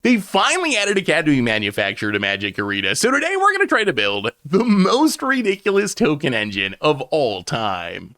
They finally added Academy Manufactor to Magic Arena, so today we're going to try to build the most ridiculous token engine of all time.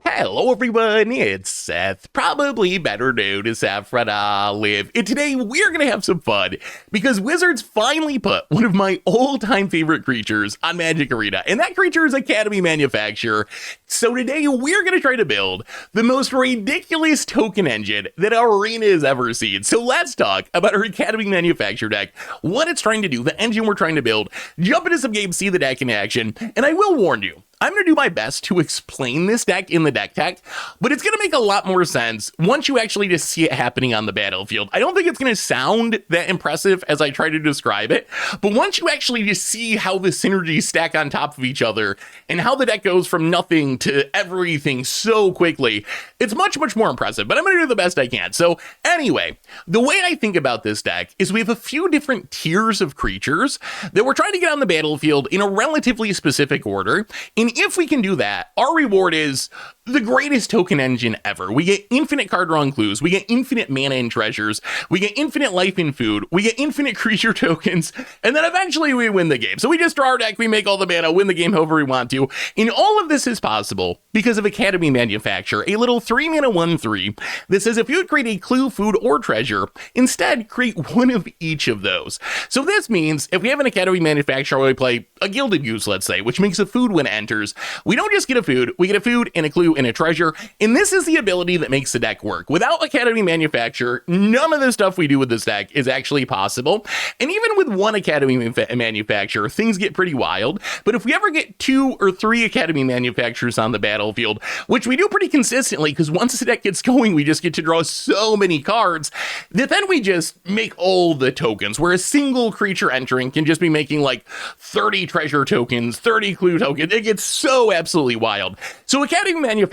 Hello everyone, it's Seth, probably better known as Saffron Olive, and today we're gonna have some fun because Wizards finally put one of my all-time favorite creatures on Magic Arena, and that creature is Academy Manufactor. So today we're gonna try to build the most ridiculous token engine that Arena has ever seen. So let's talk about our Academy Manufactor deck, what it's trying to do, the engine we're trying to build, jump into some games, see the deck in action, and I will warn you, I'm going to do my best to explain this deck in the deck tech, but it's going to make a lot more sense once you actually just see it happening on the battlefield. I don't think it's going to sound that impressive as I try to describe it, but once you actually just see how the synergies stack on top of each other and how the deck goes from nothing to everything so quickly, it's much, much more impressive, but I'm going to do the best I can. So anyway, the way I think about this deck is we have a few different tiers of creatures that we're trying to get on the battlefield in a relatively specific order, and if we can do that, our reward is the greatest token engine ever. We get infinite card draw and clues, we get infinite mana and treasures, we get infinite life and food, we get infinite creature tokens, and then eventually we win the game. So we just draw our deck, we make all the mana, win the game however we want to. And all of this is possible because of Academy Manufactor, a little 3-mana 1/3 that says if you would create a clue, food, or treasure, instead create one of each of those. So this means if we have an Academy Manufactor where we play a Gilded Goose, let's say, which makes a food when it enters, we don't just get a food, we get a food and a clue and a treasure, and this is the ability that makes the deck work. Without Academy Manufactor, none of the stuff we do with this deck is actually possible, and even with one Academy Manufactor, things get pretty wild, but if we ever get 2 or 3 Academy Manufacturers on the battlefield, which we do pretty consistently, because once the deck gets going, we just get to draw so many cards, that then we just make all the tokens, where a single creature entering can just be making like 30 treasure tokens, 30 clue tokens. It gets so absolutely wild. So Academy Manufactor,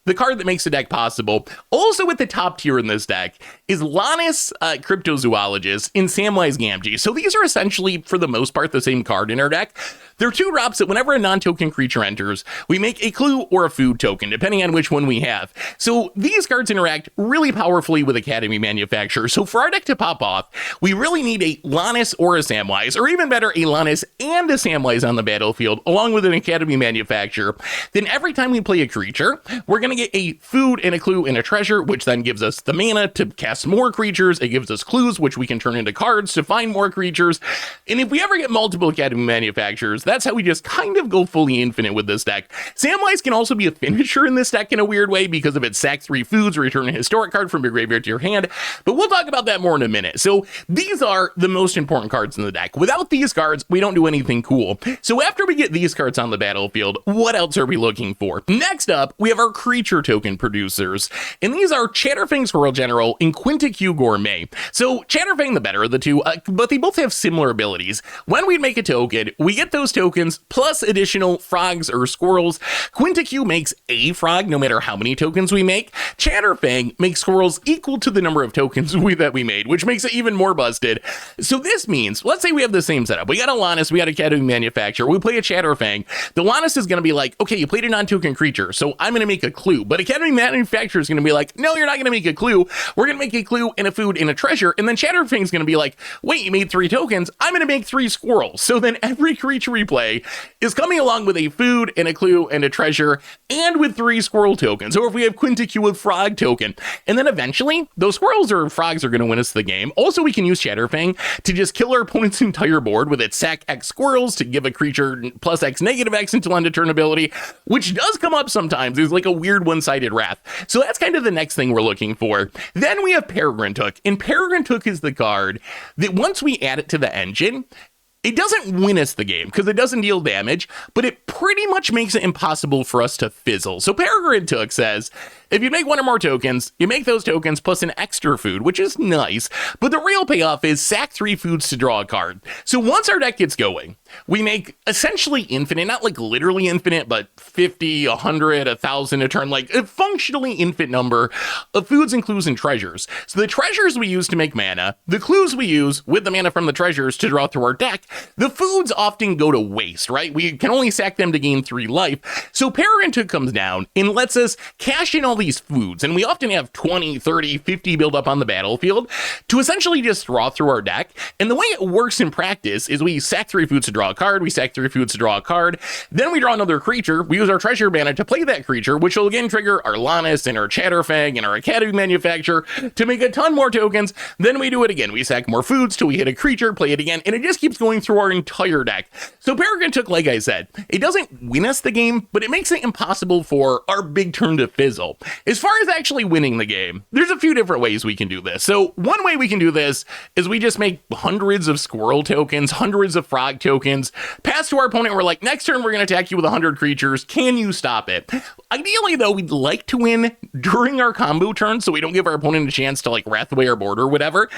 the card that makes the deck possible, also at the top tier in this deck is Lannis Cryptozoologist and Samwise Gamgee. So these are essentially, for the most part, the same card in our deck. They're 2 drops that whenever a non-token creature enters, we make a clue or a food token, depending on which one we have. So these cards interact really powerfully with Academy Manufactor. So for our deck to pop off, we really need a Lannis or a Samwise, or even better, a Lannis and a Samwise on the battlefield, along with an Academy Manufactor. Then every time we play a creature, we're going to get a food and a clue and a treasure, which then gives us the mana to cast more creatures. It gives us clues, which we can turn into cards to find more creatures. And if we ever get multiple Academy Manufactors, that's how we just kind of go fully infinite with this deck. Samwise can also be a finisher in this deck in a weird way because of its sack 3 foods, return a historic card from your graveyard to your hand, but we'll talk about that more in a minute. So these are the most important cards in the deck. Without these cards, we don't do anything cool. So after we get these cards on the battlefield, what else are we looking for? Next up, we have our creature token producers, and these are Chatterfang Squirrel General and Quinta-Q Gourmet. So Chatterfang, the better of the two, but they both have similar abilities. When we make a token, we get those tokens plus additional frogs or squirrels. Quinta-Q makes a frog no matter how many tokens we make. Chatterfang makes squirrels equal to the number of tokens that we made, which makes it even more busted. So this means, let's say we have the same setup. We got a Lannis, we got Academy Manufactor, we play a Chatterfang. The Lannis is going to be like, okay, you played a non-token creature, so I'm going to make a clue. But Academy Manufactor is going to be like, no, you're not going to make a clue. We're going to make a clue and a food and a treasure. And then Chatterfang's going to be like, wait, you made 3 tokens. I'm going to make 3 squirrels. So then every creature we play is coming along with a food and a clue and a treasure and with 3 squirrel tokens. Or if we have Quinta-Q with frog token. And then eventually those squirrels or frogs are going to win us the game. Also, we can use Chatterfang to just kill our opponent's entire board with its sack X squirrels to give a creature plus X negative X until end of turn ability, which does come up sometimes. There's like a weird one-sided wrath. So that's kind of the next thing we're looking for. Then we have Peregrine Took, and Peregrine Took is the card that once we add it to the engine, it doesn't win us the game because it doesn't deal damage, but it pretty much makes it impossible for us to fizzle. So Peregrine Took says, if you make 1 or more tokens, you make those tokens plus an extra food, which is nice, but the real payoff is sack 3 foods to draw a card. So once our deck gets going, we make essentially infinite, not like literally infinite, but 50, 100, 1,000 a turn, like a functionally infinite number of foods and clues and treasures. So the treasures we use to make mana, the clues we use with the mana from the treasures to draw through our deck, the foods often go to waste, right? We can only sack them to gain 3 life. So Peregrine Took comes down and lets us cash in all all these foods, and we often have 20, 30, 50 build up on the battlefield to essentially just draw through our deck. And the way it works in practice is we sack 3 foods to draw a card, we sack 3 foods to draw a card, then we draw another creature, we use our treasure mana to play that creature, which will again trigger our Lannis and our Chatterfang and our Academy Manufacturer to make a ton more tokens. Then we do it again. We sack more foods till we hit a creature, play it again, and it just keeps going through our entire deck. So Peregrine Took, like I said, it doesn't win us the game, but it makes it impossible for our big turn to fizzle. As far as actually winning the game, there's a few different ways we can do this. So one way we can do this is we just make hundreds of squirrel tokens, hundreds of frog tokens, pass to our opponent. We're like, next turn we're going to attack you with 100 creatures. Can you stop it? Ideally, though, we'd like to win during our combo turn so we don't give our opponent a chance to like wrath away our board or whatever.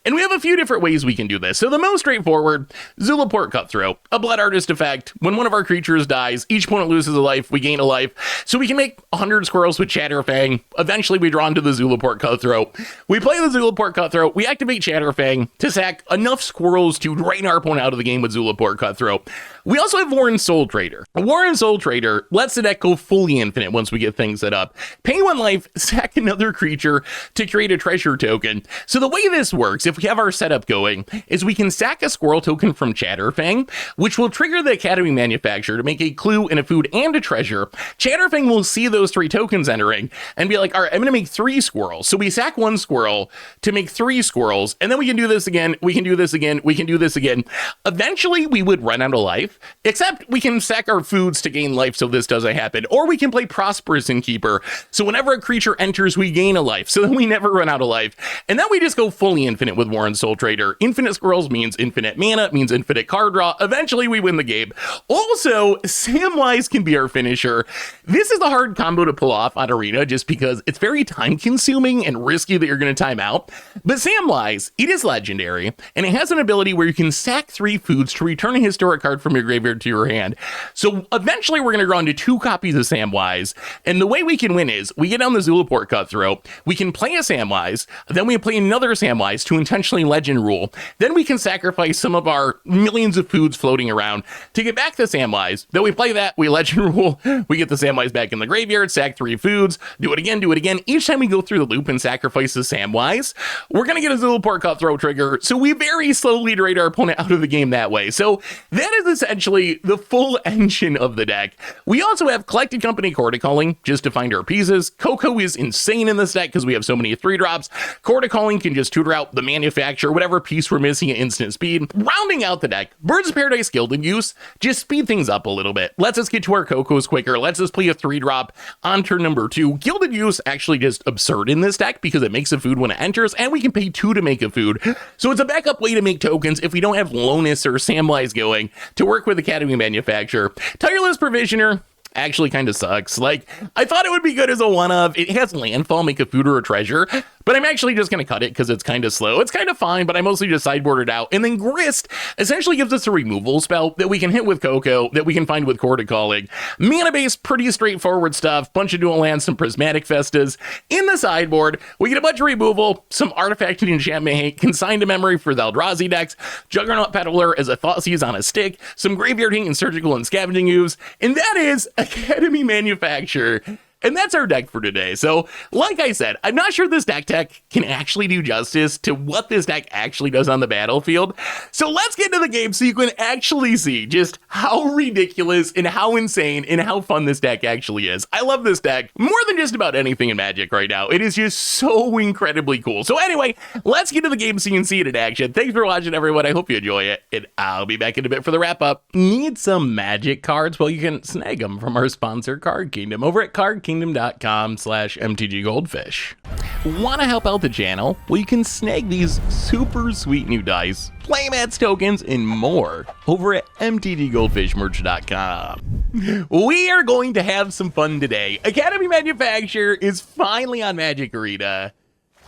And we have a few different ways we can do this. So the most straightforward, Zulaport Cutthroat, a Blood Artist effect. When one of our creatures dies, each opponent loses a life, we gain a life. So we can make 100 squirrels with Chatterfang. Eventually we draw into the Zulaport Cutthroat. We play the Zulaport Cutthroat, we activate Chatterfang to sack enough squirrels to drain our opponent out of the game with Zulaport Cutthroat. We also have Warren Soul Trader. Warren Soul Trader lets the deck go fully infinite once we get things set up. Pay 1 life, sack another creature to create a treasure token. So the way this works, if we have our setup going, is we can sack a squirrel token from Chatterfang, which will trigger the Academy Manufacturer to make a clue and a food and a treasure. Chatterfang will see those 3 tokens entering and be like, all right, I'm going to make 3 squirrels. So we sack 1 squirrel to make 3 squirrels, and then we can do this again, we can do this again, we can do this again. Eventually, we would run out of life, except we can sack our foods to gain life so this doesn't happen, or we can play Prosperous Innkeeper, so whenever a creature enters, we gain a life, so then we never run out of life. And then we just go fully infinite with Warren Soul Trader. Infinite squirrels means infinite mana, means infinite card draw. Eventually, we win the game. Also, Samwise can be our finisher. This is a hard combo to pull off on Arena just because it's very time-consuming and risky that you're going to time out. But Samwise, it is legendary, and it has an ability where you can sack 3 foods to return a historic card from your graveyard to your hand. So eventually, we're going to draw into 2 copies of Samwise, and the way we can win is we get down the Zulaport Cutthroat, we can play a Samwise, then we play another Samwise to intentionally legend rule, then we can sacrifice some of our millions of foods floating around to get back the Samwise, then we play that, we legend rule, we get the Samwise back in the graveyard, sack 3 foods, do it again, do it again. Each time we go through the loop and sacrifice the Samwise, we're going to get a Zulaport Cutthroat trigger, so we very slowly drain our opponent out of the game that way. So that is essentially the full engine of the deck. We also have Collected Company Calling just to find our pieces. Coco is insane in this deck because we have so many 3-drops. Calling can just tutor out the Manufacturer, whatever piece we're missing at instant speed. Rounding out the deck, Birds of Paradise Gilded Use just speed things up a little bit. Lets us get to our Cocos quicker, lets us play a 3-drop on turn number 2. Gilded Use actually just absurd in this deck because it makes a food when it enters, and we can pay 2 to make a food. So it's a backup way to make tokens if we don't have Lonus or Samwise going to work with Academy Manufacturer. Tireless Provisioner actually kind of sucks. Like, I thought it would be good as a one-of. It has landfall, make a food or a treasure, but I'm actually just going to cut it because it's kind of slow. It's kind of fine, but I mostly just sideboard it out. And then Grist essentially gives us a removal spell that we can hit with Coco, that we can find with Calling. Mana base, pretty straightforward stuff. Bunch of dual lands, some Prismatic Festas. In the sideboard, we get a bunch of removal, some Artifact and Enchantment Hate, Consigned to Memory for the Eldrazi decks, Juggernaut Peddler as a Thoughtseize on a stick, some Graveyard Hate and Surgical and Scavenging Ooze, and that is Academy Manufacturer. And that's our deck for today. So, like I said, I'm not sure this deck tech can actually do justice to what this deck actually does on the battlefield. So let's get into the game so you can actually see just how ridiculous and how insane and how fun this deck actually is. I love this deck more than just about anything in Magic right now. It is just so incredibly cool. So anyway, let's get to the game so you can see it in action. Thanks for watching, everyone. I hope you enjoy it, and I'll be back in a bit for the wrap-up. Need some Magic cards? Well, you can snag them from our sponsor, Card Kingdom, over at cardkingdom.com/mtggoldfish. Want to help out the channel? Well, you can snag these super sweet new dice, playmats, tokens, and more over at mtggoldfishmerch.com. We are going to have some fun today. Academy Manufacturer is finally on Magic Arena.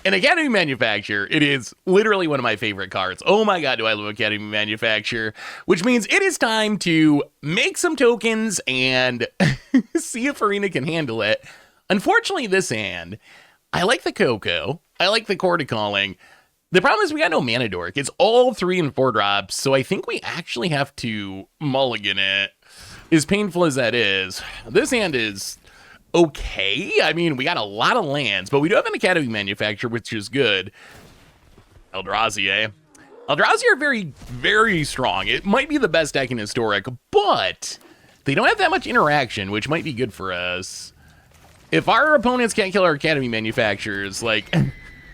And Academy Manufacturer, it is literally one of my favorite cards. Oh my god, do I love Academy Manufacturer. Which means it is time to make some tokens and see if Arena can handle it. Unfortunately, this hand, I like the Coco. I like the Calling. The problem is we got no Mana Dork. It's all 3 and 4 drops, so I think we actually have to mulligan it. As painful as that is, this hand is okay. I mean, we got a lot of lands, but we do have an Academy Manufactor, which is good. Eldrazi, eh? Eldrazi are very, very strong. It might be the best deck in Historic, but they don't have that much interaction, which might be good for us. If our opponents can't kill our Academy Manufacturers, like,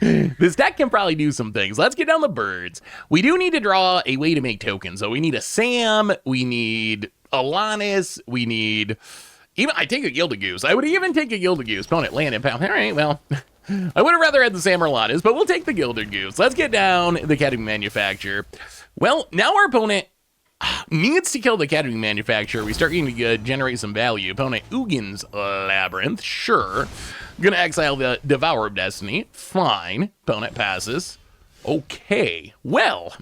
this deck can probably do some things. Let's get down the birds. We do need to draw a way to make tokens, though. We need a Sam, we need Alanis, we need... Even I take a Gilded Goose. I would even take a Gilded Goose. Opponent, land, and pound. All right, well... I would have rather had the Sam or Alanis, but we'll take the Gilded Goose. Let's get down the Academy Manufacturer. Well, now our opponent needs to kill the Academy Manufacturer. We start getting to generate some value. Opponent, Ugin's Labyrinth. Sure. Gonna exile the Devourer of Destiny. Fine. Opponent passes. Okay. Well.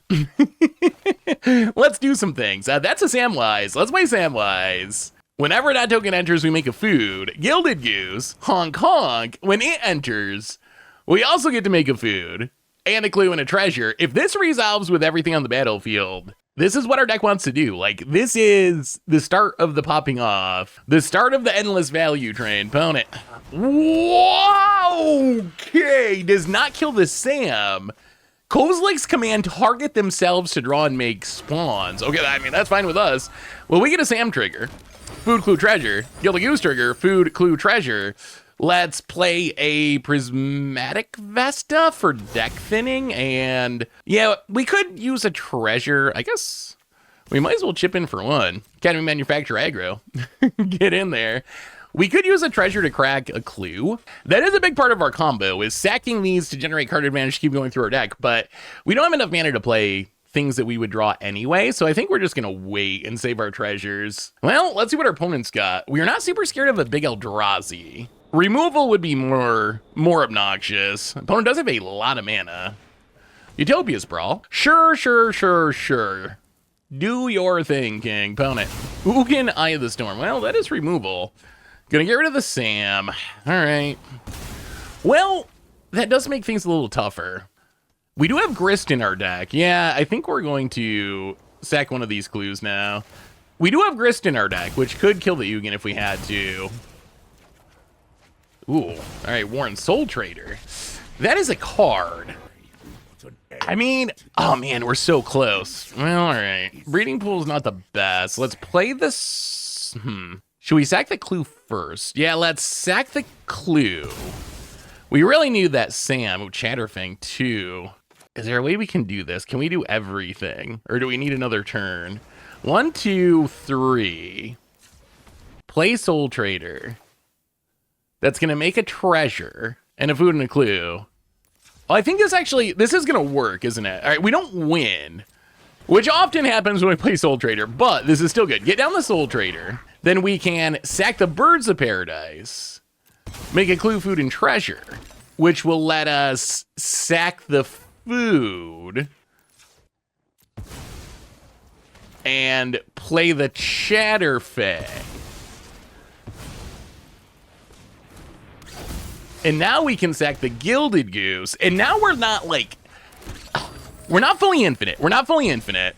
Let's do some things. That's a Samwise. Let's play Samwise. Whenever that token enters, we make a food. Gilded Goose, honk honk. When it enters, we also get to make a food and a clue and a treasure. If this resolves with everything on the battlefield, this is what our deck wants to do. Like, this is the start of the popping off, the start of the endless value train. Opponent. Whoa! Okay, does not kill the Sam. Kozlik's command target themselves to draw and make spawns. Okay, I mean, that's fine with us. Well, we get a Sam trigger. Food, clue, treasure. Gilded Goose trigger. Food, clue, treasure. Let's play a Prismatic Vesta for deck thinning. And yeah, we could use a treasure. I guess we might as well chip in for one. Academy Manufacture aggro. Get in there. We could use a treasure to crack a clue. That is a big part of our combo, is sacking these to generate card advantage to keep going through our deck. But we don't have enough mana to play things that we would draw anyway, so I think we're just gonna wait and save our treasures. Well, let's see what our opponent's got. We are not super scared of a big Eldrazi. Removal would be more obnoxious. Opponent does have a lot of mana. Utopia Sprawl. Sure. Do your thing, King. Opponent. Ugin, Eye of the Storm. Well, that is removal. Gonna get rid of the Sam. All right. Well, that does make things a little tougher. We do have Grist in our deck. Yeah, I think we're going to sack one of these clues now. We do have Grist in our deck, which could kill the Ugin if we had to. Ooh, all right, Warren Soul Trader. That is a card. I mean, oh man, we're so close. Well, all right. Breeding Pool is not the best. Let's play this. Should we sack the clue first? Yeah, let's sack the clue. We really need that Sam. Oh, Chatterfang too. Is there a way we can do this? Can we do everything? Or do we need another turn? 1, 2, 3. Play Soul Trader. That's going to make a treasure and a food and a clue. Oh, I think this is going to work, isn't it? All right, we don't win, which often happens when we play Soul Trader, but this is still good. Get down the Soul Trader. Then we can sack the Birds of Paradise. Make a clue, food, and treasure, which will let us sack the food and play the Chatterfang. And now we can sack the Gilded Goose. And now we're not like, we're not fully infinite. We're not fully infinite,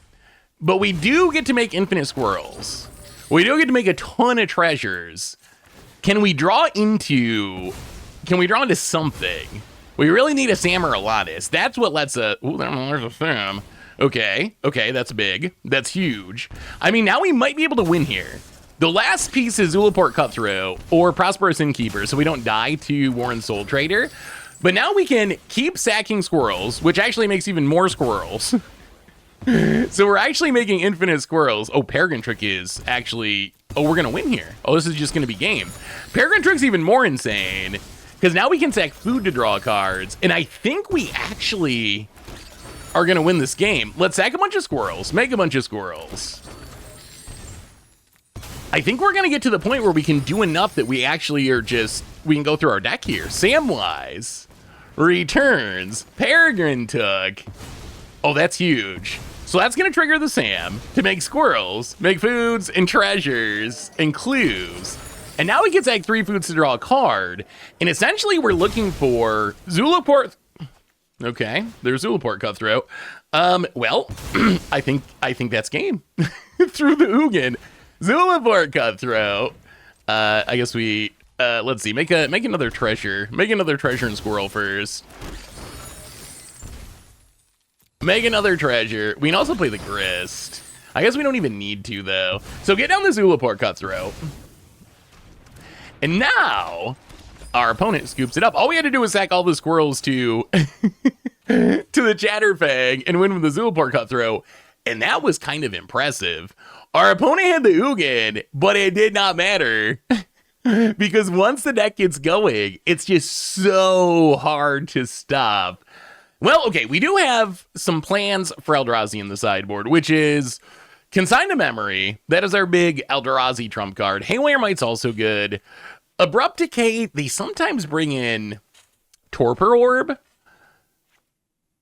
but we do get to make infinite squirrels. We do get to make a ton of treasures. Can we draw into something? We really need a Sam or a Alanis. That's what lets a... Ooh, there's a Sam. Okay, that's big. That's huge. I mean, now we might be able to win here. The last piece is Zulaport Cutthroat or Prosperous Innkeeper, so we don't die to Warren Soul Trader. But now we can keep sacking squirrels, which actually makes even more squirrels. So we're actually making infinite squirrels. Oh, Peregrine Trick is actually... Oh, we're going to win here. Oh, this is just going to be game. Peregrine Trick's even more insane, because now we can sack food to draw cards, and I think we actually are going to win this game. Let's sack a bunch of squirrels. Make a bunch of squirrels. I think we're going to get to the point where we can do enough that we actually are just... We can go through our deck here. Samwise returns. Peregrine Took. Oh, that's huge. So that's going to trigger the Sam to make squirrels, make foods and treasures and clues. And now we can sack 3 foods to draw a card. And essentially we're looking for Zulaport. Okay, there's Zulaport Cutthroat. Well, I think that's game. Through the Ugin. Zulaport Cutthroat. I guess we Let's see. Make another treasure. Make another treasure and squirrel first. Make another treasure. We can also play the grist. I guess we don't even need to, though. So get down the Zulaport cutthroat. And now, our opponent scoops it up. All we had to do was sack all the squirrels to, to the Chatterfang and win with the Zulaport cutthroat. And that was kind of impressive. Our opponent had the Ugin, but it did not matter. Because once the deck gets going, it's just so hard to stop. Well, okay, we do have some plans for Eldrazi in the sideboard, which is Consign to Memory. That is our big Eldrazi trump card. Haywire Might's also good. Abrupt Decay, they sometimes bring in Torpor Orb.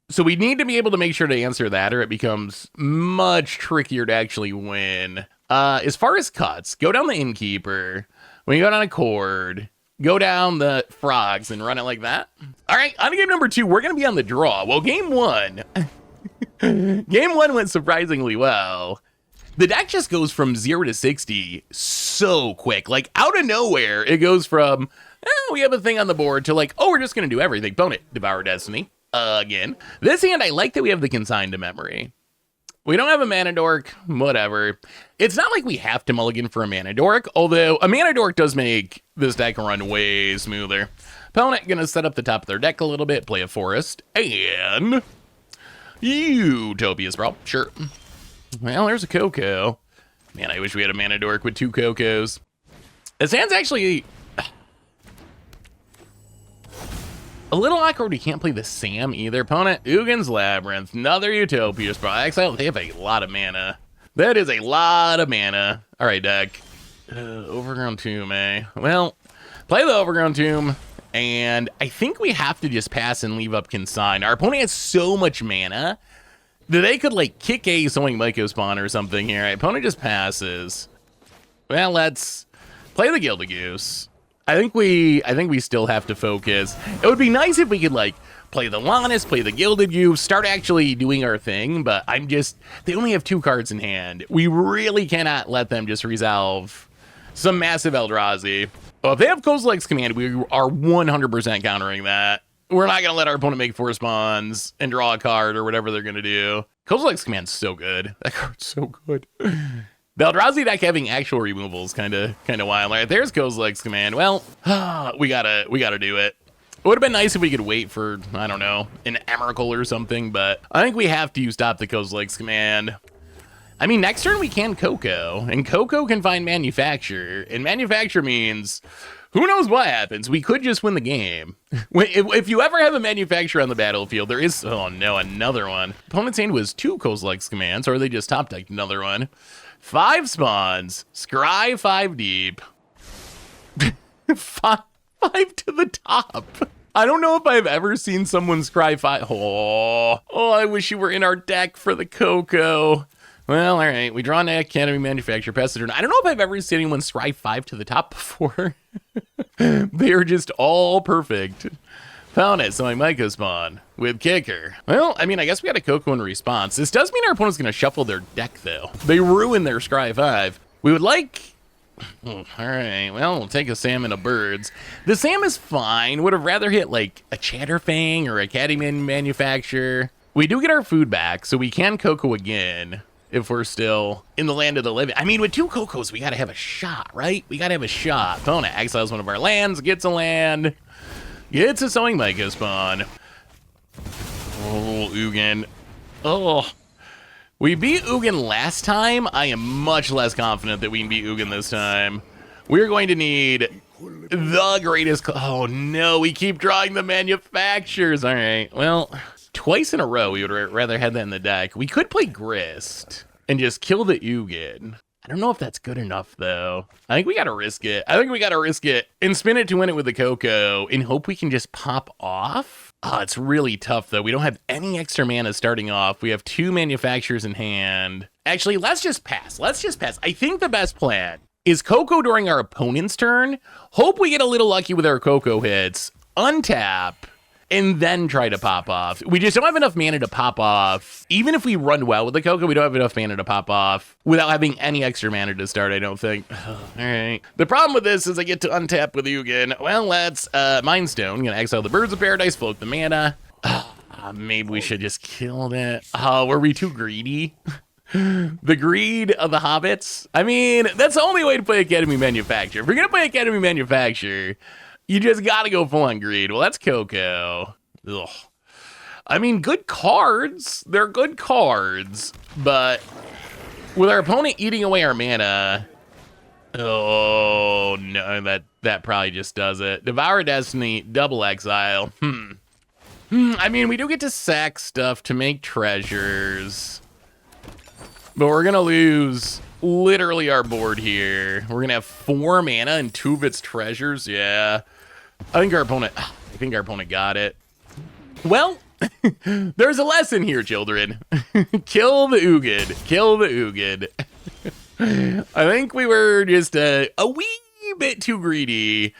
So we need to be able to make sure to answer that, or it becomes much trickier to actually win. As far as cuts, go down the Innkeeper. When you go down a Cord, go down the Frogs and run it like that. All right, on to game number 2, we're going to be on the draw. Well, game 1, game 1 went surprisingly well. The deck just goes from 0 to 60 so quick. Like, out of nowhere, it goes from, we have a thing on the board, to like, oh, we're just going to do everything. Bone it, Devour Destiny. Again. This hand, I like that we have the Consign to Memory. We don't have a Mana Dork, whatever. It's not like we have to mulligan for a Mana Dork, although a Mana Dork does make this deck run way smoother. Opponent gonna set up the top of their deck a little bit, play a Forest, and Utopia Sprawl, sure. Well, there's a Coco. Man, I wish we had a Mana Dork with 2 Cocos. This hand's actually a little awkward. We can't play the Sam either. Opponent, Ugin's Labyrinth, another Utopia Sprawl. Exile, they have a lot of mana. That is a lot of mana. All right, deck. Overgrown Tomb, eh? Well, play the Overgrown Tomb, and I think we have to just pass and leave up Consign. Our opponent has so much mana that they could, like, kick a Sowing Myco Spawn or something here. Right, opponent just passes. Well, let's play the Gilded Goose. I think we still have to focus. It would be nice if we could, like, play the Lannis, play the Gilded Goose, start actually doing our thing, but they only have 2 cards in hand. We really cannot let them just resolve some massive Eldrazi. Well, if they have Kozilek's Command, we are 100% countering that. We're not going to let our opponent make 4 spawns and draw a card or whatever they're going to do. Kozilek's Command's so good. That card's so good. The Eldrazi deck having actual removals kind of wild. All right, there's Kozilek's Command. Well, we gotta do it. It would have been nice if we could wait for, I don't know, an Emrakul or something, but I think we have to stop the Kozilek's Command. I mean, next turn we can Coco, and Coco can find Manufacture, and Manufacture means who knows what happens. We could just win the game. If you ever have a Manufacture on the battlefield, there is, oh no, another one. Opponent's hand was 2 Kozilek's Commands, or they just top-decked another one. 5 spawns, scry 5 deep, 5 to the top. I don't know if I've ever seen someone scry 5. Oh, I wish you were in our deck for the Coco. Well, all right, we draw an Academy Manufacture, pass the turn. I don't know if I've ever seen anyone scry 5 to the top before. They are just all perfect. Found it, Sowing Myco Spawn with Kicker. Well, I mean, I guess we got a Coco in response. This does mean our opponent's going to shuffle their deck, though. They ruin their Scry 5. We would like... all right, well, we'll take a Sam and a Birds. The Sam is fine. Would have rather hit, like, a Chatterfang or Academy Manufacture. We do get our food back, so we can Coco again if we're still in the land of the living. I mean, with 2 Cocos, we got to have a shot, right? We got to have a shot. Opponent exiles one of our lands, gets a land. It's a Sowing Myco Spawn. Oh, Ugin. Oh. We beat Ugin last time. I am much less confident that we can beat Ugin this time. We're going to need the greatest... Oh, no. We keep drawing the Manufactures. All right. Well, twice in a row, we would rather have that in the deck. We could play Grist and just kill the Ugin. I don't know if that's good enough, though. I think we got to risk it. And spin it to win it with the Coco and hope we can just pop off. Oh, it's really tough, though. We don't have any extra mana starting off. We have 2 Manufacturers in hand. Actually, let's just pass. I think the best plan is Coco during our opponent's turn. Hope we get a little lucky with our Coco hits. Untap. and then try to pop off. We just don't have enough mana to pop off. Even if we run well with the Coco, we don't have enough mana to pop off without having any extra mana to start, I don't think. All right. The problem with this is I get to untap with Ugin. Well, let's Mind Stone. Gonna exile the Birds of Paradise, float the mana. Maybe we should just kill it. Oh, were we too greedy? The greed of the hobbits. I mean, that's the only way to play Academy Manufacture. If you're gonna play Academy Manufacture, you just gotta go full on greed. Well, that's Coco. Ugh. I mean, good cards. They're good cards, but with our opponent eating away our mana, oh no, that probably just does it. Devour Destiny, double exile. I mean, we do get to sack stuff to make treasures. But we're going to lose literally our board here. We're going to have 4 mana and 2 of its treasures. Yeah. I think our opponent got it. Well, there's a lesson here, children. Kill the Ugin. Kill the Ugin. I think we were just a wee bit too greedy.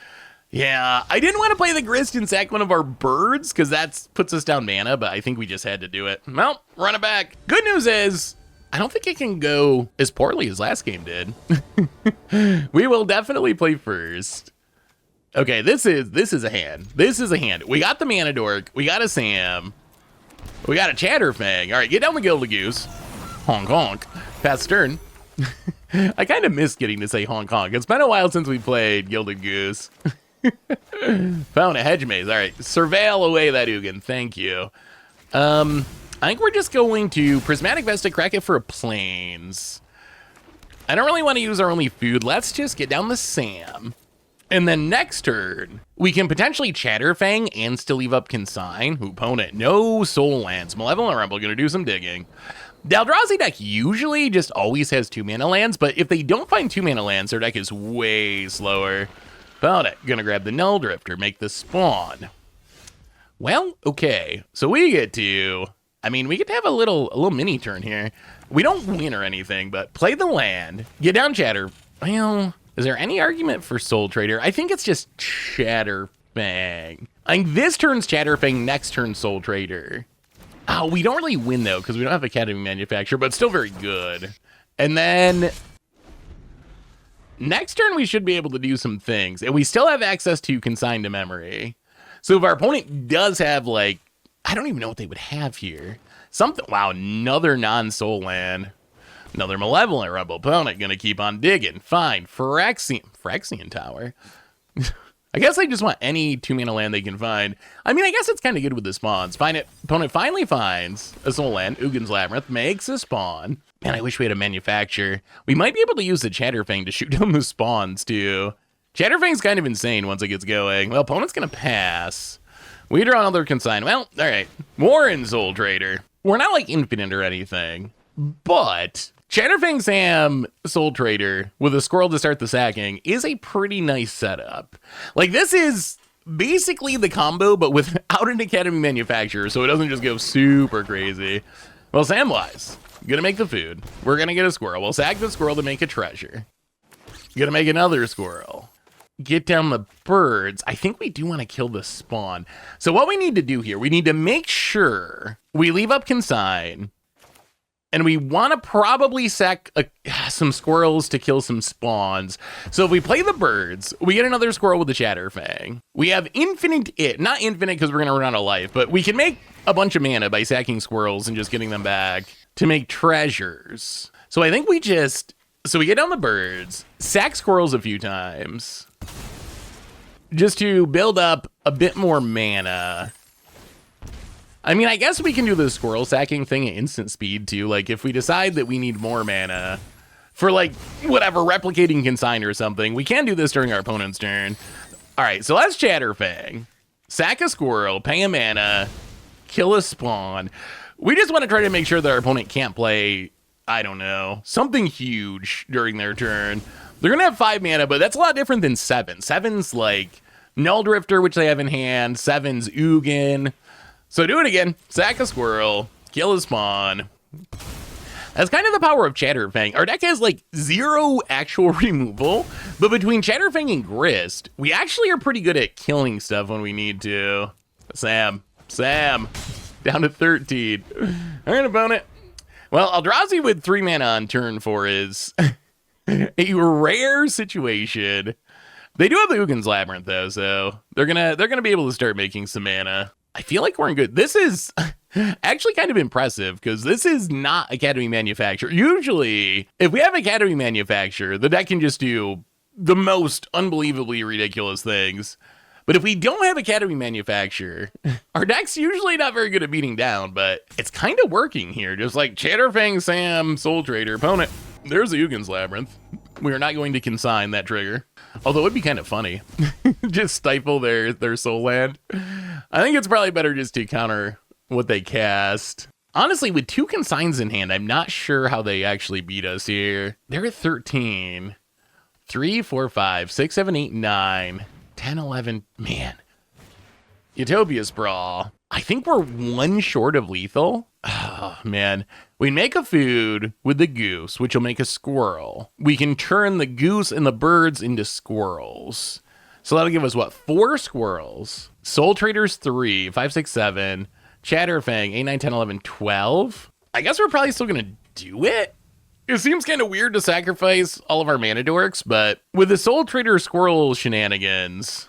Yeah, I didn't want to play the Grist and sack one of our birds because that puts us down mana, but I think we just had to do it. Well, run it back. Good news is, I don't think it can go as poorly as last game did. We will definitely play first. Okay, this is a hand. This is a hand. We got the Mana Dork. We got a Sam. We got a Chatterfang. All right, get down the Gilded Goose. Honk honk. Pass turn. I kind of miss getting to say honk honk. It's been a while since we played Gilded Goose. Found a hedge maze. All right, surveil away that Ugin. Thank you. I think we're just going to Prismatic Vesta, crack it for a Plains. I don't really want to use our only food. Let's just get down the Sam. And then next turn, we can potentially Chatterfang and still leave up Consign. Opponent, no soul lands. Malevolent Rebel gonna do some digging. The Eldrazi deck usually just always has 2 mana lands, but if they don't find 2 mana lands, their deck is way slower. Opponent, gonna grab the Null Drifter, make the spawn. Well, okay, so we get to have a little mini turn here. We don't win or anything, but play the land, get down Chatter. Well, is there any argument for Soul Trader? I think it's just Chatterfang. I think this turn's Chatterfang, next turn Soul Trader. Oh, we don't really win though, because we don't have Academy Manufacture, but still very good. And then next turn we should be able to do some things, and we still have access to Consign to Memory. So if our opponent does have, like, I don't even know what they would have here. Something, wow, another non-soul land. Another Malevolent Rebel. Opponent gonna keep on digging. Fine. Phyrexian Tower. I guess they just want any 2 mana land they can find. I mean, I guess it's kind of good with the spawns. Opponent finally finds a soul land. Ugin's Labyrinth makes a spawn. Man, I wish we had a manufacture. We might be able to use the Chatterfang to shoot down the spawns too. Chatterfang's kind of insane once it gets going. Well, opponent's gonna pass. We draw another Consign. Well, all right. Warren Soul Trader. We're not like infinite or anything, but Chatterfang Sam Soul Trader with a Squirrel to start the sacking is a pretty nice setup. Like, this is basically the combo, but without an Academy Manufacturer, so it doesn't just go super crazy. Well, Samwise, gonna make the food. We're gonna get a Squirrel. We'll sack the Squirrel to make a treasure. Gonna make another Squirrel. Get down the birds. I think we do want to kill the spawn. So what we need to do here, we need to make sure we leave up Consign. And we want to probably sack some squirrels to kill some spawns. So if we play the birds, we get another squirrel with the Chatterfang. We have not infinite because we're going to run out of life, but we can make a bunch of mana by sacking squirrels and just getting them back to make treasures. So I think we get down the birds, sack squirrels a few times, just to build up a bit more mana. I mean, I guess we can do the squirrel sacking thing at instant speed too. Like, if we decide that we need more mana for, like, whatever, replicating Consign or something, we can do this during our opponent's turn. All right, so let's Chatterfang. Sack a squirrel, pay a mana, kill a spawn. We just want to try to make sure that our opponent can't play, I don't know, something huge during their turn. They're going to have 5 mana, but that's a lot different than 7. 7's like Null Drifter, which they have in hand. 7's Ugin. So do it again. Sack a squirrel. Kill a spawn. That's kind of the power of Chatterfang. Our deck has like 0 actual removal, but between Chatterfang and Grist, we actually are pretty good at killing stuff when we need to. Sam, down to 13. All right, opponent. Well, Eldrazi with 3 mana on turn 4 is a rare situation. They do have the Ugin's Labyrinth though, so they're gonna be able to start making some mana. I feel like we're in good. This is actually kind of impressive because this is not Academy Manufacture. Usually, if we have Academy Manufacture, the deck can just do the most unbelievably ridiculous things. But if we don't have Academy Manufacture, our deck's usually not very good at beating down, but it's kind of working here. Just like Chatterfang, Sam, Soul Trader, opponent. There's the Ugin's Labyrinth. We are not going to consign that trigger. Although it would be kind of funny. Just stifle their soul land. I think it's probably better just to counter what they cast. Honestly, with 2 consigns in hand, I'm not sure how they actually beat us here. They're at 13. 3, 4, 5, 6, 7, 8, 9. 10, 11, man. Utopia Sprawl. I think we're 1 short of lethal. Oh, man. We make a food with the goose, which will make a squirrel. We can turn the goose and the birds into squirrels. So that'll give us, what, 4 squirrels. Soul Traders 3, 5, 6, 7. Chatterfang, 8, 9, 10, 11, 12. I guess we're probably still going to do it. It seems kind of weird to sacrifice all of our mana dorks, but with the Soul Trader Squirrel shenanigans,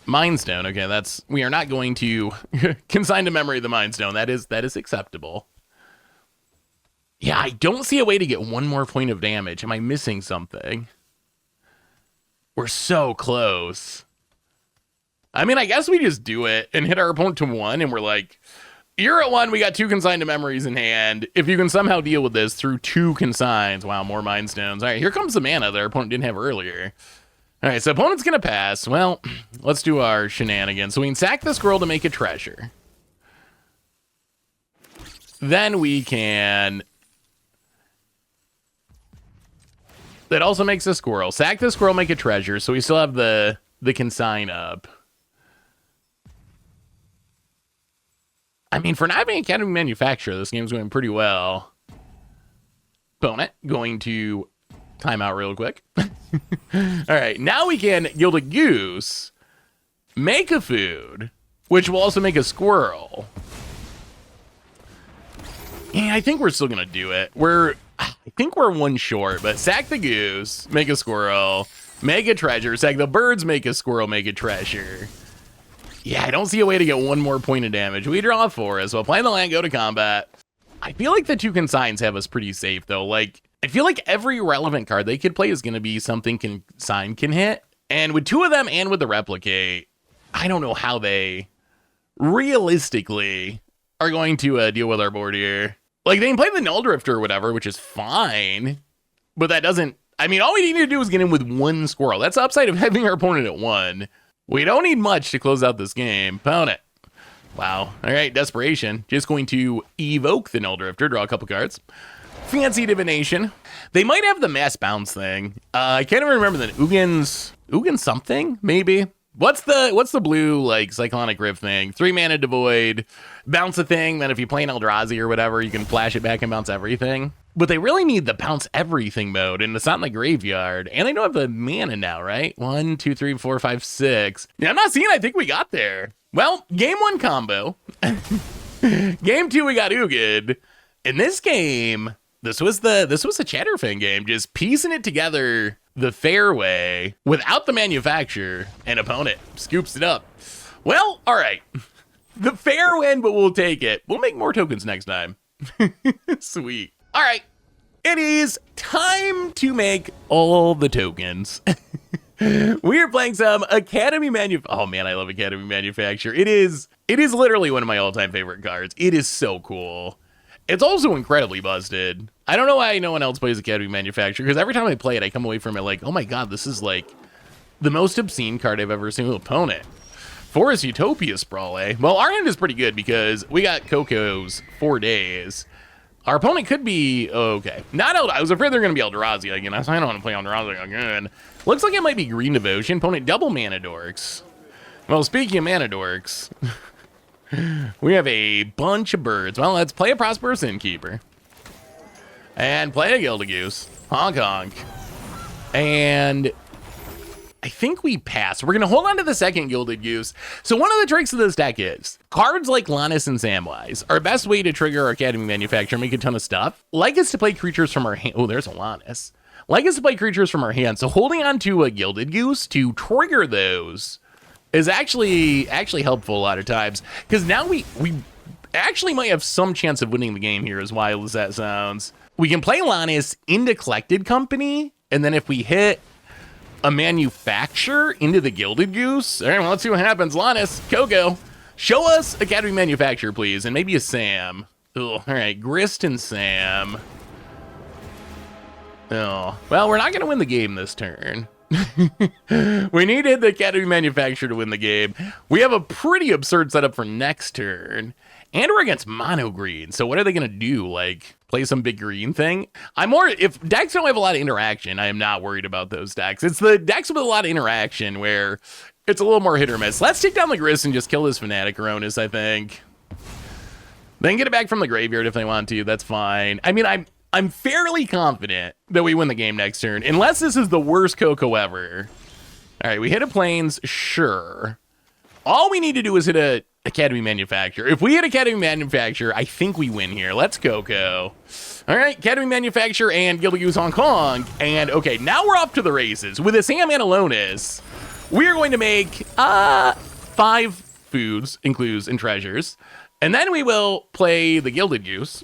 Mind Stone. Okay, we are not going to consign to memory the Mind Stone. That is acceptable. Yeah, I don't see a way to get 1 more point of damage. Am I missing something? We're so close. I mean, I guess we just do it and hit our opponent to 1, and we're like, you're at 1, we got 2 consigned to memories in hand. If you can somehow deal with this through 2 consigns. Wow, more Mind Stones. All right, here comes the mana that our opponent didn't have earlier. All right, so opponent's going to pass. Well, let's do our shenanigans. So we can sack the squirrel to make a treasure. Then we can... That also makes a squirrel. Sack the squirrel, make a treasure. So we still have the consign up. I mean, for not having Academy Manufacture, this game's going pretty well. Opponent going to time out real quick. All right, now we can gild a goose, make a food, which will also make a squirrel. Yeah, I think we're still going to do it. I think we're 1 short, but sack the goose, make a squirrel, make a treasure, sack the birds, make a squirrel, make a treasure. Yeah, I don't see a way to get 1 more point of damage. We draw 4 as well. Play the land, go to combat. I feel like the 2 consigns have us pretty safe, though. Like, I feel like every relevant card they could play is going to be something consign can hit. And with 2 of them and with the replicate, I don't know how they realistically are going to deal with our board here. Like, they can play the Null Drifter or whatever, which is fine. But that doesn't... I mean, all we need to do is get in with 1 squirrel. That's the upside of having our opponent at 1. We don't need much to close out this game. Opponent. Wow. All right, Desperation. Just going to evoke the Null Drifter, draw a couple cards. Fancy Divination. They might have the Mass Bounce thing. I can't even remember the Ugin something, maybe? What's the blue, like, Cyclonic Rift thing? 3 mana Devoid, bounce a thing, then if you play an Eldrazi or whatever, you can flash it back and bounce everything. But they really need the bounce everything mode, and it's not in the graveyard. And they don't have the mana now, right? 1, 2, 3, 4, 5, 6. Yeah, I'm not seeing. I think we got there. Well, game 1 combo. Game 2, we got Ugin. In this game, this was a Chatterfang game, just piecing it together the fair way without the manufacture, and opponent scoops it up. Well, all right. The fair win, but we'll take it. We'll make more tokens next time. Sweet. All right, it is time to make all the tokens. We are playing some Academy Manufacture. Oh man, I love Academy Manufacture. It is literally one of my all-time favorite cards. It is so cool. It's also incredibly busted. I don't know why no one else plays Academy Manufacture, because every time I play it, I come away from it like, oh my god, this is like the most obscene card I've ever seen with opponent. Forest Utopia Sprawl, eh? Well, our hand is pretty good because we got Coco's 4 days. Our opponent could be, okay. I was afraid they're going to be Eldrazi again. I don't want to play Eldrazi again. Looks like it might be Green Devotion. Opponent double mana dorks. Well, speaking of mana dorks, we have a bunch of birds. Well, let's play a Prosperous Innkeeper. And play a Gildagoose. Honk honk. And I think we pass. We're going to hold on to the second Gilded Goose. So one of the tricks of this deck is cards like Lannis and Samwise are best way to trigger our Academy Manufacturer, make a ton of stuff. Like us to play creatures from our hand. Oh, there's a Lannis. Like us to play creatures from our hand. So holding on to a Gilded Goose to trigger those is actually helpful a lot of times. Because now we actually might have some chance of winning the game here, as wild as that sounds. We can play Lannis into Collected Company, and then if we hit a Manufacturer into the Gilded Goose, all right, well, let's see what happens. Lannis, Coco, show us Academy Manufacturer, please, and maybe a Sam. Oh, all right, Grist and Sam. Oh, well, we're not going to win the game this turn. We needed the Academy Manufacturer to win the game. We have a pretty absurd setup for next turn. And we're against mono green. So what are they going to do? Like, play some big green thing? If decks don't have a lot of interaction, I am not worried about those decks. It's the decks with a lot of interaction where it's a little more hit or miss. Let's take down the Grist and just kill this Fanatic Aronis, I think. Then get it back from the graveyard if they want to. That's fine. I mean, I'm fairly confident that we win the game next turn, unless this is the worst Coco ever. All right, we hit a Plains, sure. All we need to do is hit a Academy Manufacturer. If we hit Academy Manufacturer, I think we win here. Let's Coco. All right, Academy Manufacturer and Gilded Goose Hong Kong. And okay, now we're off to the races. With a Sam and Alonis, we are going to make 5 foods, includes, and treasures. And then we will play the Gilded Goose.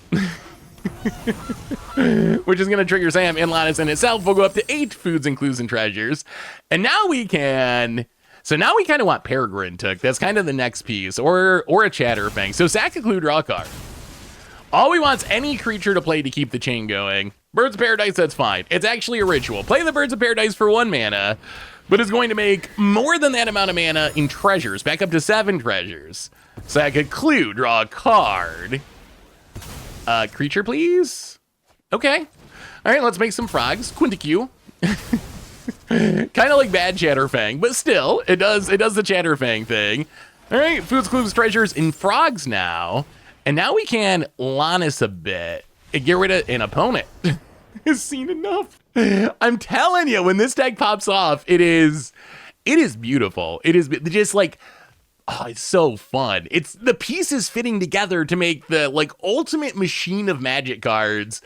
Which is going to trigger Sam and Lannis in itself. We'll go up to 8 foods, includes, and treasures. And now we can... So now we kind of want Peregrine Took. That's kind of the next piece. Or a Chatterfang. So sack a clue, draw a card. All we want is any creature to play to keep the chain going. Birds of Paradise, that's fine. It's actually a ritual. Play the Birds of Paradise for 1 mana, but it's going to make more than that amount of mana in treasures. Back up to 7 treasures. Sack a clue, draw a card. Creature, please? Okay. All right, let's make some frogs. Quinticue. Kind of like bad Chatterfang, but still, it does the Chatterfang thing. All right, foods, clues, treasures, and frogs now. And now we can Lannis a bit and get rid of an opponent. Has seen enough. I'm telling you, when this deck pops off, it is beautiful. It is just like, oh, it's so fun. It's the pieces fitting together to make the like ultimate machine of Magic cards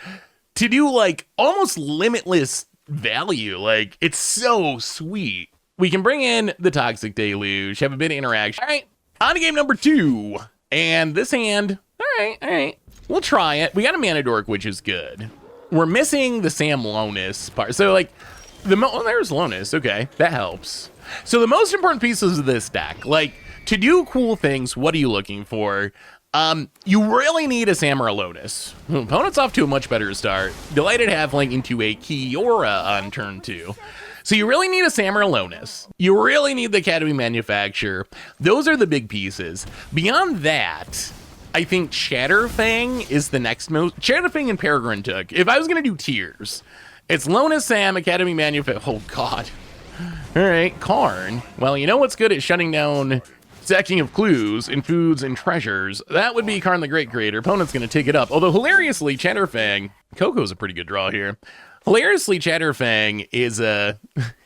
to do like almost limitless value. Like, it's so sweet. We can bring in the Toxic Deluge, have a bit of interaction. All right, on to game number 2. And this hand, all right. We'll try it. We got a Mana Dork, which is good. We're missing the Sam Lonis part. So like, there's Lonis. Okay, that helps. So the most important pieces of this deck, like, to do cool things, what are you looking for? You really need a Sam or a Lonis. Opponent's off to a much better start. Delighted Halfling into a Kiora on turn 2. So you really need a Sam or a Lonis. You really need the Academy Manufacturer. Those are the big pieces. Beyond that, I think Chatterfang is the next most. Chatterfang and Peregrine Took. If I was going to do tiers, it's Lonis, Sam, Academy Manufacturer. Oh, God. All right, Karn. Well, you know what's good at shutting down stacking of clues and foods and treasures? That would be Karn the Great Creator. Opponent's going to take it up. Although, hilariously, Chatterfang, Coco's a pretty good draw here. Hilariously, Chatterfang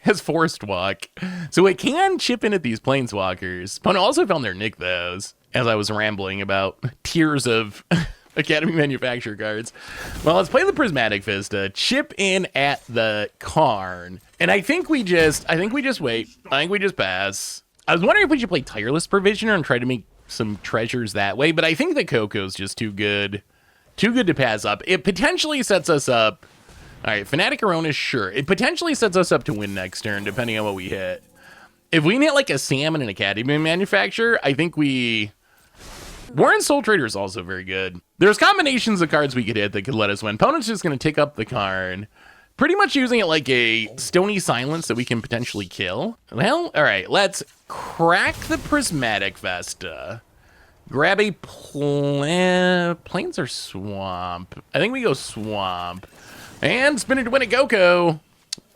has Forest Walk, so it can chip in at these Planeswalkers. Opponent also found their Nick those, as I was rambling about tiers of Academy Manufacturer cards. Well, let's play the Prismatic Vista, chip in at the Karn, and I think we just wait. I think we just pass. I was wondering if we should play Tireless Provisioner and try to make some treasures that way, but I think the Coco's just too good to pass up. It potentially sets us up. All right, Fanatic Aronis, sure. It potentially sets us up to win next turn, depending on what we hit. If we hit like a Sam and an Academy Manufacturer, I think Warren Soul Trader is also very good. There's combinations of cards we could hit that could let us win. Opponent's just going to take up the Karn, pretty much using it like a Stony Silence that we can potentially kill. Well, all right, let's crack the Prismatic Vesta. Grab a Plains or Swamp. I think we go Swamp. And spin it to win a Coco.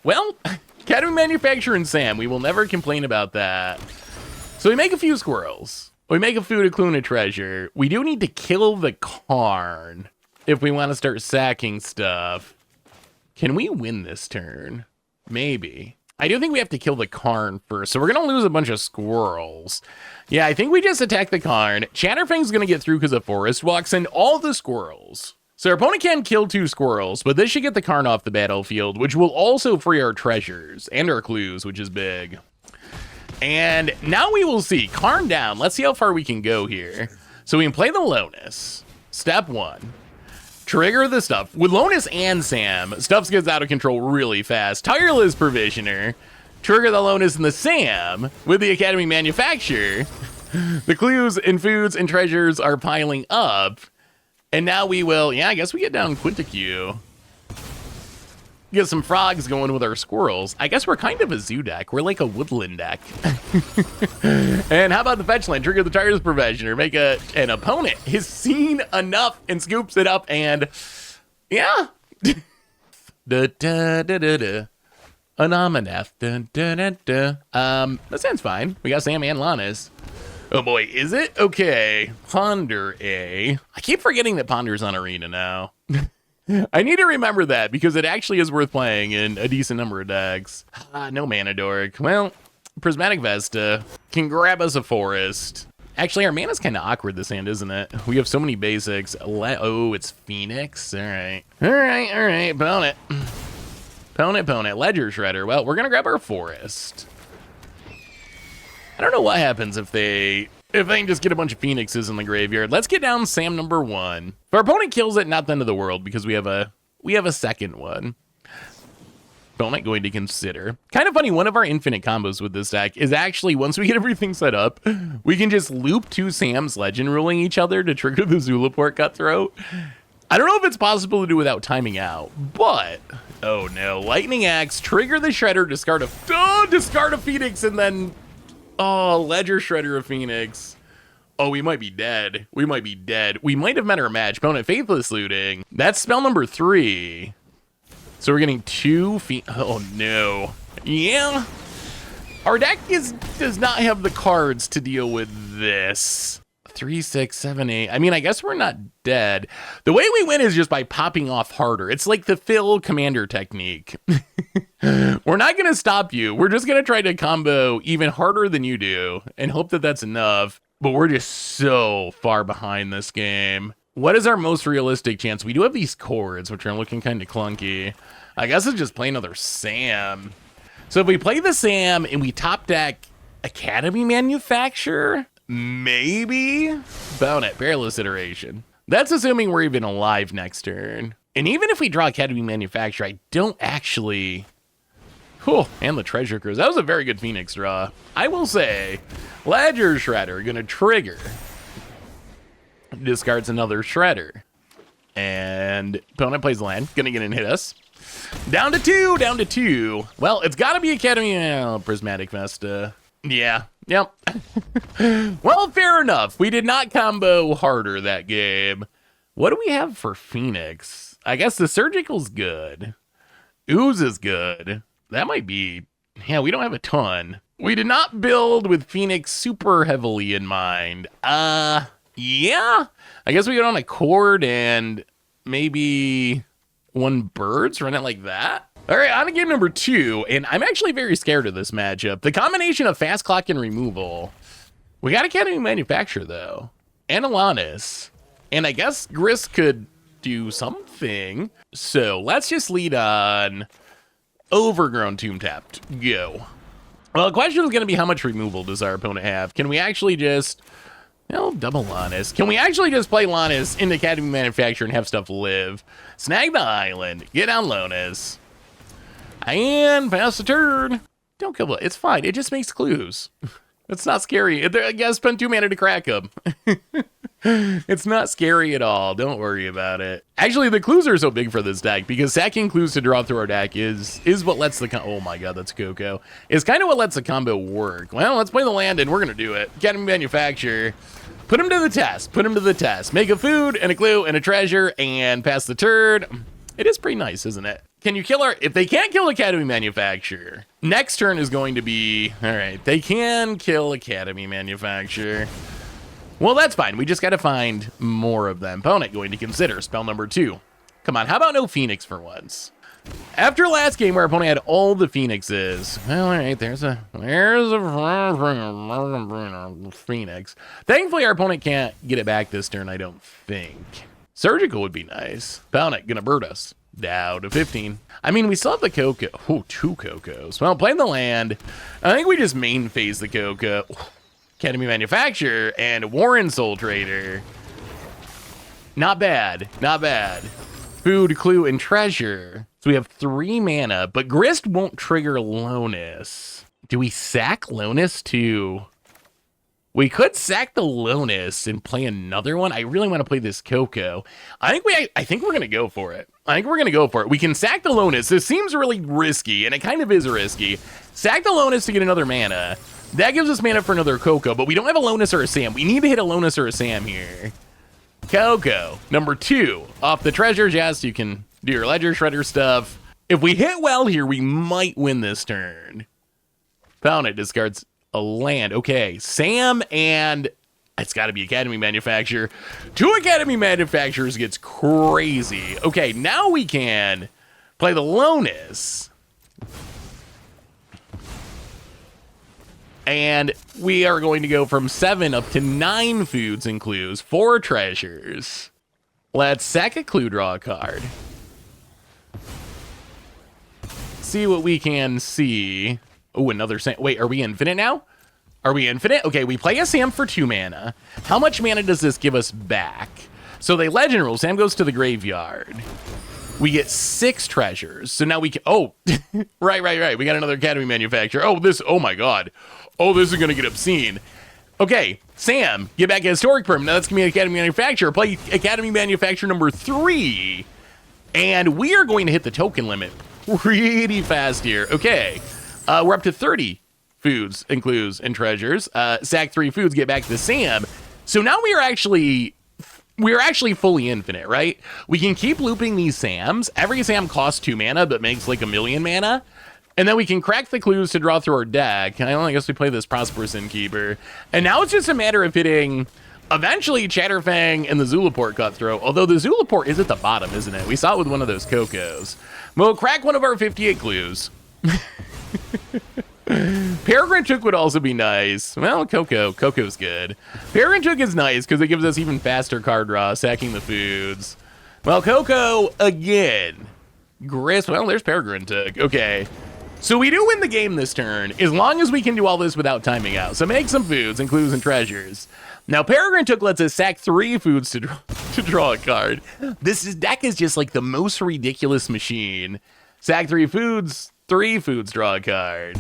Well, Academy Manufacturer and Sam. We will never complain about that. So we make a few squirrels. We make a food, a clue, and a treasure. We do need to kill the Karn if we want to start sacking stuff. Can we win this turn? Maybe. I do think we have to kill the Karn first, so we're going to lose a bunch of squirrels. Yeah, I think we just attack the Karn. Chatterfang's going to get through because of Forest Walks and all the squirrels. So our opponent can kill 2 squirrels, but this should get the Karn off the battlefield, which will also free our treasures and our clues, which is big. And now we will see. Karn down. Let's see how far we can go here. So we can play the Lonus. Step 1. Trigger the stuff. With Lonus and Sam, stuff gets out of control really fast. Tireless Provisioner. Trigger the Lonus and the Sam with the Academy Manufacture. The clues and foods and treasures are piling up. And now we will, yeah, I guess we get down Quinticue. Get some frogs going with our squirrels. I guess we're kind of a zoo deck. We're like a woodland deck. And how about the fetch land? Trigger the Tireless Provisioner. Make an opponent has seen enough and scoops it up and yeah. Anomaleth. That sounds fine. We got Sam and Lannis. Oh boy, is it? Okay. Ponder A. I keep forgetting that Ponder's on Arena now. I need to remember that because it actually is worth playing in a decent number of decks. No Mana Dork. Well, Prismatic Vesta can grab us a forest. Actually, our mana's kind of awkward this hand, isn't it? We have so many basics. Oh, it's Phoenix. All right. All right. Opponent. Ledger Shredder. Well, we're going to grab our forest. I don't know what happens if they can just get a bunch of Phoenixes in the graveyard. Let's get down Sam number 1. If our opponent kills it, not the end of the world because we have a second one. Opponent going to consider. Kind of funny, one of our infinite combos with this deck is actually, once we get everything set up, we can just loop 2 Sam's Legend ruling each other to trigger the Zulaport Cutthroat. I don't know if it's possible to do without timing out, but oh no. Lightning Axe, trigger the Shredder, discard a Phoenix, and then Ledger Shredder of Phoenix. Oh, we might be dead. We might have met our match. Opponent Faithless Looting. That's spell number 3. So we're getting 2 oh no. Yeah. Our deck does not have the cards to deal with this. 3, 6, 7, 8. I mean, I guess we're not dead. The way we win is just by popping off harder. It's like the Phil Commander technique. We're not going to stop you. We're just going to try to combo even harder than you do and hope that that's enough. But we're just so far behind this game. What is our most realistic chance? We do have these chords, which are looking kind of clunky. I guess it's just play another Sam. So if we play the Sam and we top deck Academy Manufacture, maybe? Bonnet, Perilous Iteration. That's assuming we're even alive next turn. And even if we draw Academy Manufacture, I don't actually... Cool, and the Treasure Cruise. That was a very good Phoenix draw. I will say, Ledger Shredder gonna trigger. Discards another Shredder. And opponent plays land. Gonna get in and hit us. Down to 2. Well, it's gotta be Academy Prismatic Vesta. Yeah. Yep. Well, fair enough. We did not combo harder that game. What do we have for Phoenix? I guess the Surgical's good. Ooze is good. That might be... Yeah, we don't have a ton. We did not build with Phoenix super heavily in mind. Yeah. I guess we get on a cord and maybe 1 birds, run it like that. All right, on to game number 2, and I'm actually very scared of this matchup. The combination of Fast Clock and Removal. We got Academy Manufacture, though, and Alanis. And I guess Gris could do something. So let's just lead on Overgrown Tomb Tapped. Go. Well, the question is going to be how much removal does our opponent have? Can we actually just... double Lannis. Can we actually just play Lannis in Academy Manufacture and have stuff live? Snag the island. Get down Lonus. And pass the turn. Don't kill it. It's fine. It just makes clues. It's not scary. You gotta spend 2 mana to crack them. It's not scary at all. Don't worry about it. Actually, the clues are so big for this deck because sacking clues to draw through our deck is what lets the... Oh my god, that's Coco. Is kind of what lets the combo work. Well, let's play the land and we're going to do it. Academy Manufacture. Put him to the test. Put him to the test. Make a food and a clue and a treasure and pass the turn. It is pretty nice, isn't it? Can you kill our... If they can't kill Academy Manufacture, next turn is going to be... All right, they can kill Academy Manufacture. Well, that's fine. We just got to find more of them. Opponent going to consider spell number 2. Come on, how about no Phoenix for once? After last game, our opponent had all the Phoenixes. Well, all right, there's a Phoenix. Thankfully, our opponent can't get it back this turn, I don't think. Surgical would be nice. Pound gonna bird us. Down to 15. I mean, we still have the Coco. Oh, 2 Cocos. Well, playing the land, I think we just main phase the Coco. Academy Manufacturer and Warren Soul Trader. Not bad. Not bad. Food, Clue, and Treasure. So we have 3 mana, but Grist won't trigger Lonus. Do we sack Lonus too? We could sack the Lonus and play another one. I really want to play this Coco. I think we're gonna go for it. We can sack the Lonus. This seems really risky, and it kind of is risky. Sack the Lonus to get another mana. That gives us mana for another Coco, but we don't have a Lonus or a Sam. We need to hit a Lonus or a Sam here. Coco, number 2. Off the treasures, yes, you can do your Ledger Shredder stuff. If we hit well here, we might win this turn. Found it, discards a land. Okay, Sam and it's got to be Academy Manufacturer. 2 Academy Manufacturers gets crazy. Okay, now we can play the Lonus. And we are going to go from 7 up to 9 foods and clues, 4 treasures. Let's sack a clue, draw a card. See what we can see. Oh, another Sam. Wait, are we infinite now? Are we infinite? Okay, we play a Sam for 2 mana. How much mana does this give us back? So they legend rule. Sam goes to the graveyard. We get 6 treasures. So now we can, oh, right. We got another Academy Manufacturer. Oh my God. Oh, this is going to get obscene. Okay, Sam, get back a Historic Perm. Now that's going to be Academy Manufacturer. Play Academy Manufacturer number 3. And we are going to hit the token limit pretty fast here. Okay, we're up to 30 foods and clues and treasures. Sack 3 foods, get back to Sam. So now we are actually fully infinite, right? We can keep looping these Sams. Every Sam costs 2 mana, but makes like 1,000,000 mana. And then we can crack the clues to draw through our deck. I guess we play this Prosperous Innkeeper. And now it's just a matter of hitting, eventually, Chatterfang and the Zulaport Cutthroat. Although the Zulaport is at the bottom, isn't it? We saw it with one of those Cocos. We'll crack one of our 58 clues. Peregrine Took would also be nice. Well, Coco's good. Peregrine Took is nice because it gives us even faster card draw, sacking the foods. Well, Coco again. Grist, well, there's Peregrine Took. Okay. So we do win the game this turn, as long as we can do all this without timing out. So make some foods and clues and treasures. Now, Peregrine Took lets us sack 3 foods to draw a card. Deck is just like the most ridiculous machine. Sack 3 foods, 3 foods, draw a card.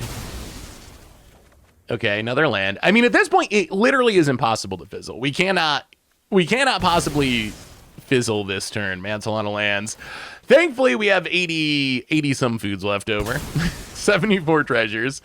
Okay, another land. I mean, at this point, it literally is impossible to fizzle. We cannot possibly fizzle this turn. Man, it's a lot of lands. Thankfully, we have 80 some foods left over. 74 treasures.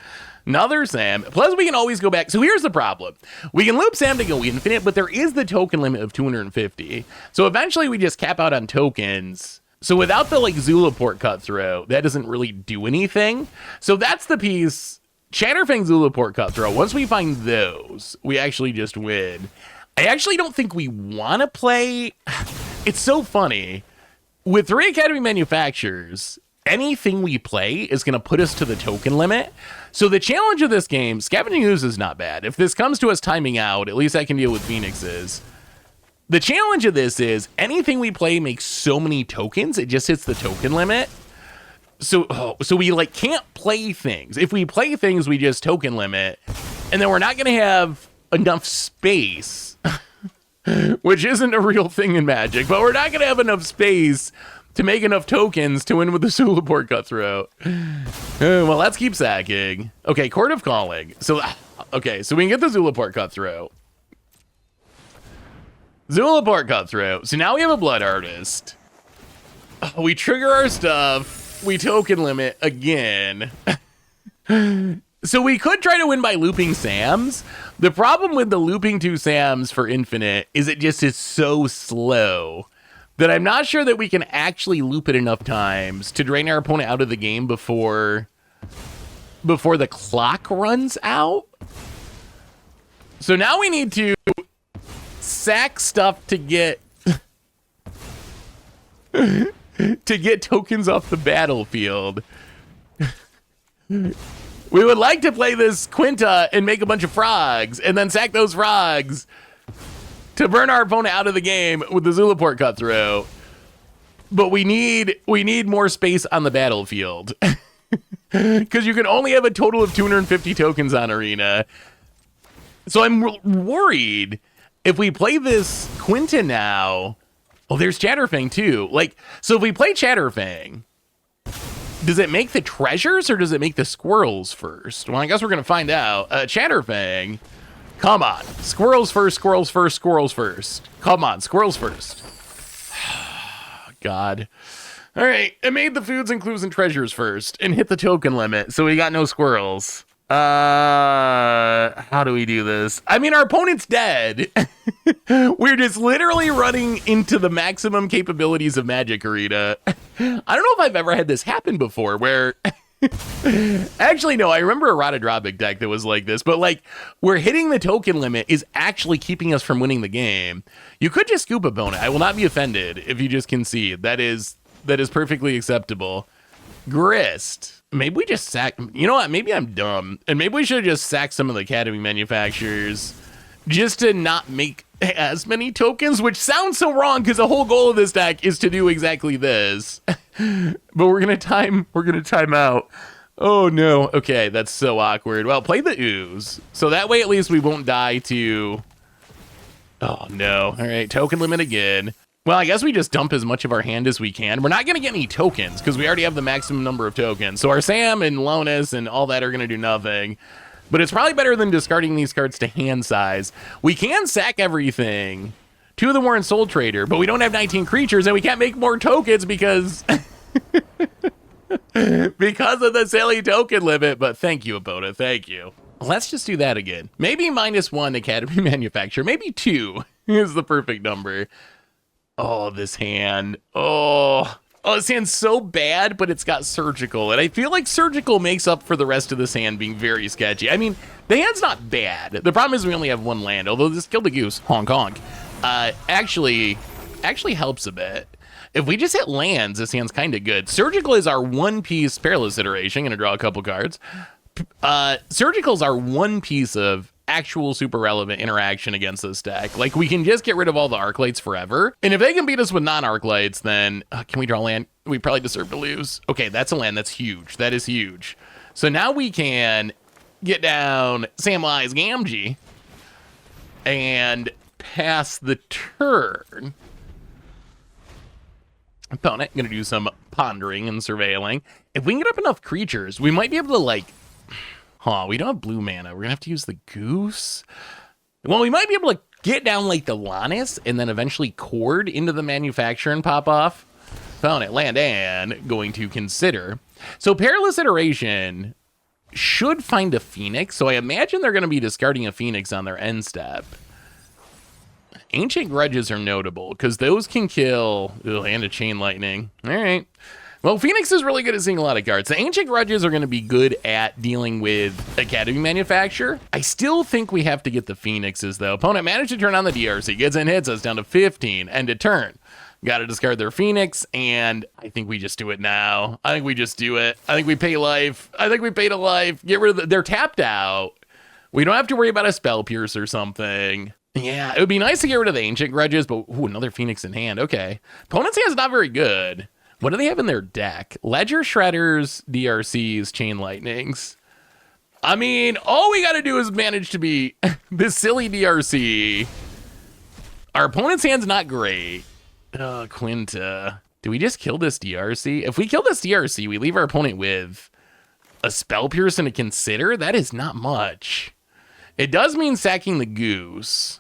Another Sam. Plus, we can always go back. So here's the problem. We can loop Sam to go infinite, but there is the token limit of 250. So eventually, we just cap out on tokens. So without the like Zulaport Cutthroat, that doesn't really do anything. So that's the piece. Chatterfang, Zulaport Cutthroat. Once we find those, we actually just win. I actually don't think we want to play. It's so funny. With 3 Academy Manufacturers, anything we play is going to put us to the token limit. So the challenge of this game, Scavenging Ooze is not bad. If this comes to us timing out, at least I can deal with Phoenixes. The challenge of this is anything we play makes so many tokens, it just hits the token limit. So we like can't play things. If we play things, we just token limit, and then we're not going to have enough space, which isn't a real thing in Magic, but we're not going to have enough space to make enough tokens to win with the Zulaport Cutthroat. Well, let's keep sacking. Okay, Court of Calling. So we can get the Zulaport Cutthroat. Zulaport Cutthroat. So now we have a Blood Artist. We trigger our stuff. We token limit again. So we could try to win by looping Sams. The problem with the looping 2 Sams for infinite is it just is so slow that I'm not sure that we can actually loop it enough times to drain our opponent out of the game before the clock runs out. So now we need to sack stuff to get to get tokens off the battlefield. We would like to play this Quinta and make a bunch of frogs and then sack those frogs to burn our opponent out of the game with the Zulaport cut through. But we need more space on the battlefield. Because you can only have a total of 250 tokens on Arena. So I'm worried if we play this Quinta now. Oh, there's Chatterfang too. Like, so if we play Chatterfang, does it make the treasures or does it make the squirrels first? Well, I guess we're going to find out. Chatterfang, come on. Squirrels first, squirrels first, squirrels first. Come on, squirrels first. God. All right, it made the foods and clues and treasures first and hit the token limit, so we got no squirrels. How do we do this? I mean, our opponent's dead. We're just literally running into the maximum capabilities of Magic Arena. I don't know if I've ever had this happen before where... Actually, no, I remember a Ratadropic deck that was like this, but like, we're hitting the token limit is actually keeping us from winning the game. You could just scoop opponent. I will not be offended if you just concede. That is perfectly acceptable. Grist. Maybe we just sack... You know what? Maybe I'm dumb. And maybe we should just sack some of the Academy manufacturers just to not make as many tokens, which sounds so wrong because the whole goal of this deck is to do exactly this. But we're gonna time out. Oh no. Okay, that's so awkward. Well, play the ooze. So that way at least we won't die to... Oh no. All right, token limit again. Well, I guess we just dump as much of our hand as we can. We're not going to get any tokens because we already have the maximum number of tokens. So our Sam and Lonus and all that are going to do nothing. But it's probably better than discarding these cards to hand size. We can sack everything. 2 of them were in Soul Trader, but we don't have 19 creatures and we can't make more tokens because... because of the silly token limit. But thank you, Abota. Thank you. Let's just do that again. Maybe -1 Academy Manufacturer. Maybe 2 is the perfect number. Oh, this hand. Oh, this hand's so bad, but it's got Surgical. And I feel like Surgical makes up for the rest of this hand being very sketchy. I mean, the hand's not bad. The problem is we only have 1 land, although this Kill the Goose, honk honk, actually helps a bit. If we just hit lands, this hand's kind of good. Surgical is our 1-piece Perilous Iteration. Gonna draw a couple cards. Surgical is our 1 piece of actual super relevant interaction against this deck. Like, we can just get rid of all the Arclights forever. And if they can beat us with non-Arclights, then can we draw land? We probably deserve to lose. Okay, that's a land. That's huge. That is huge. So now we can get down Samwise Gamgee and pass the turn. Opponent, gonna do some pondering and surveilling. If we can get up enough creatures, we might be able to, like... Huh, we don't have blue mana. We're going to have to use the Goose. Well, we might be able to get down like the Lannis and then eventually Cord into the Manufacturer and pop off. Found it, land, and going to consider. So Perilous Iteration should find a Phoenix. So I imagine they're going to be discarding a Phoenix on their end step. Ancient Grudges are notable because those can kill... Ugh, and a Chain Lightning. All right. Well, Phoenix is really good at seeing a lot of cards. The Ancient Grudges are going to be good at dealing with Academy Manufacture. I still think we have to get the Phoenixes, though. Opponent managed to turn on the DRC. Gets and hits us down to 15. End of turn. Got to discard their Phoenix, and I think we just do it now. I think we just do it. I think we pay life. I think we pay to life. Get rid of they're tapped out. We don't have to worry about a Spell Pierce or something. Yeah, it would be nice to get rid of the Ancient Grudges, but ooh, another Phoenix in hand. Okay. Opponent's hand's not very good. What do they have in their deck? Ledger Shredders, DRCs, Chain Lightnings. I mean, all we got to do is manage to be this silly DRC. Our opponent's hand's not great. Oh, Quinta. Do we just kill this DRC? If we kill this DRC, we leave our opponent with a Spell Pierce and a Consider? That is not much. It does mean sacking the Goose.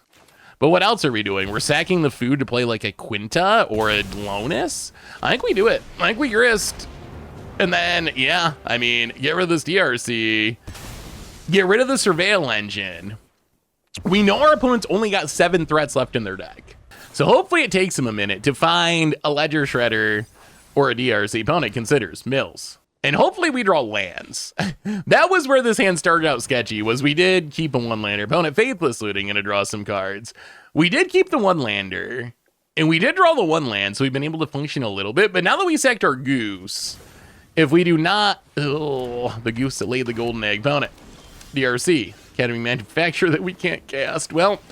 But what else are we doing? We're sacking the food to play like a Quinta or a Lonus? I think we do it. I think we grist. And then, yeah, I mean, get rid of this DRC. Get rid of the Surveil Engine. We know our opponent's only got 7 threats left in their deck. So hopefully it takes them a minute to find a Ledger Shredder or a DRC. Opponent considers mills. And hopefully we draw lands. That was where this hand started out sketchy, was we did keep a 1-lander. Opponent Faithless Looting, gonna draw some cards. We did keep the 1-lander. And we did draw the 1 land, so we've been able to function a little bit. But now that we sacked our goose, if we do not... Oh, the goose that laid the golden egg. Found it. DRC. Academy Manufacture that we can't cast. Well,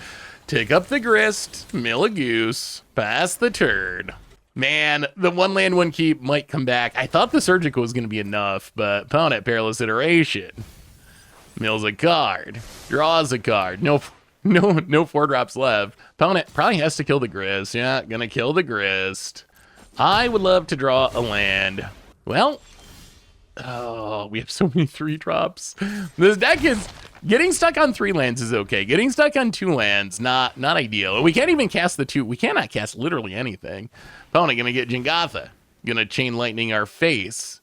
take up the grist, mill a goose, pass the turn. Man, the 1 land 1 keep might come back. I thought the surgical was going to be enough, but opponent, perilous iteration. Mills a card, draws a card. No 4-drops left. Opponent probably has to kill the grist. Yeah, gonna kill the grist. I would love to draw a land. Well, oh, we have so many 3-drops. This deck is getting stuck on 3 lands is okay. Getting stuck on 2 lands, not ideal. We can't even cast the 2. We cannot cast literally anything. Opponent gonna get Jingatha. Gonna chain lightning our face.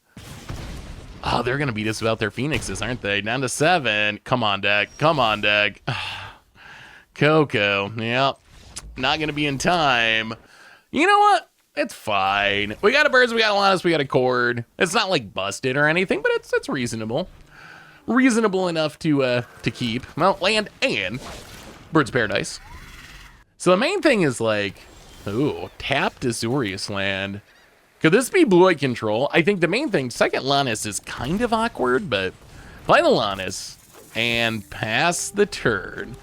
Oh, they're gonna beat us without their phoenixes, aren't they? Down to 7. Come on, deck. Come on, deck. Coco. Yep. Not gonna be in time. You know what? It's fine. We got a birds, we got a Lannis, we got a cord. It's not like busted or anything, but it's reasonable. Reasonable enough to keep. Well, land and Bird's Paradise. So the main thing is like, ooh, tapped Azorius land. Could this be blue-white control? I think the main thing, second Lannis is kind of awkward, but play the Lannis and pass the turn.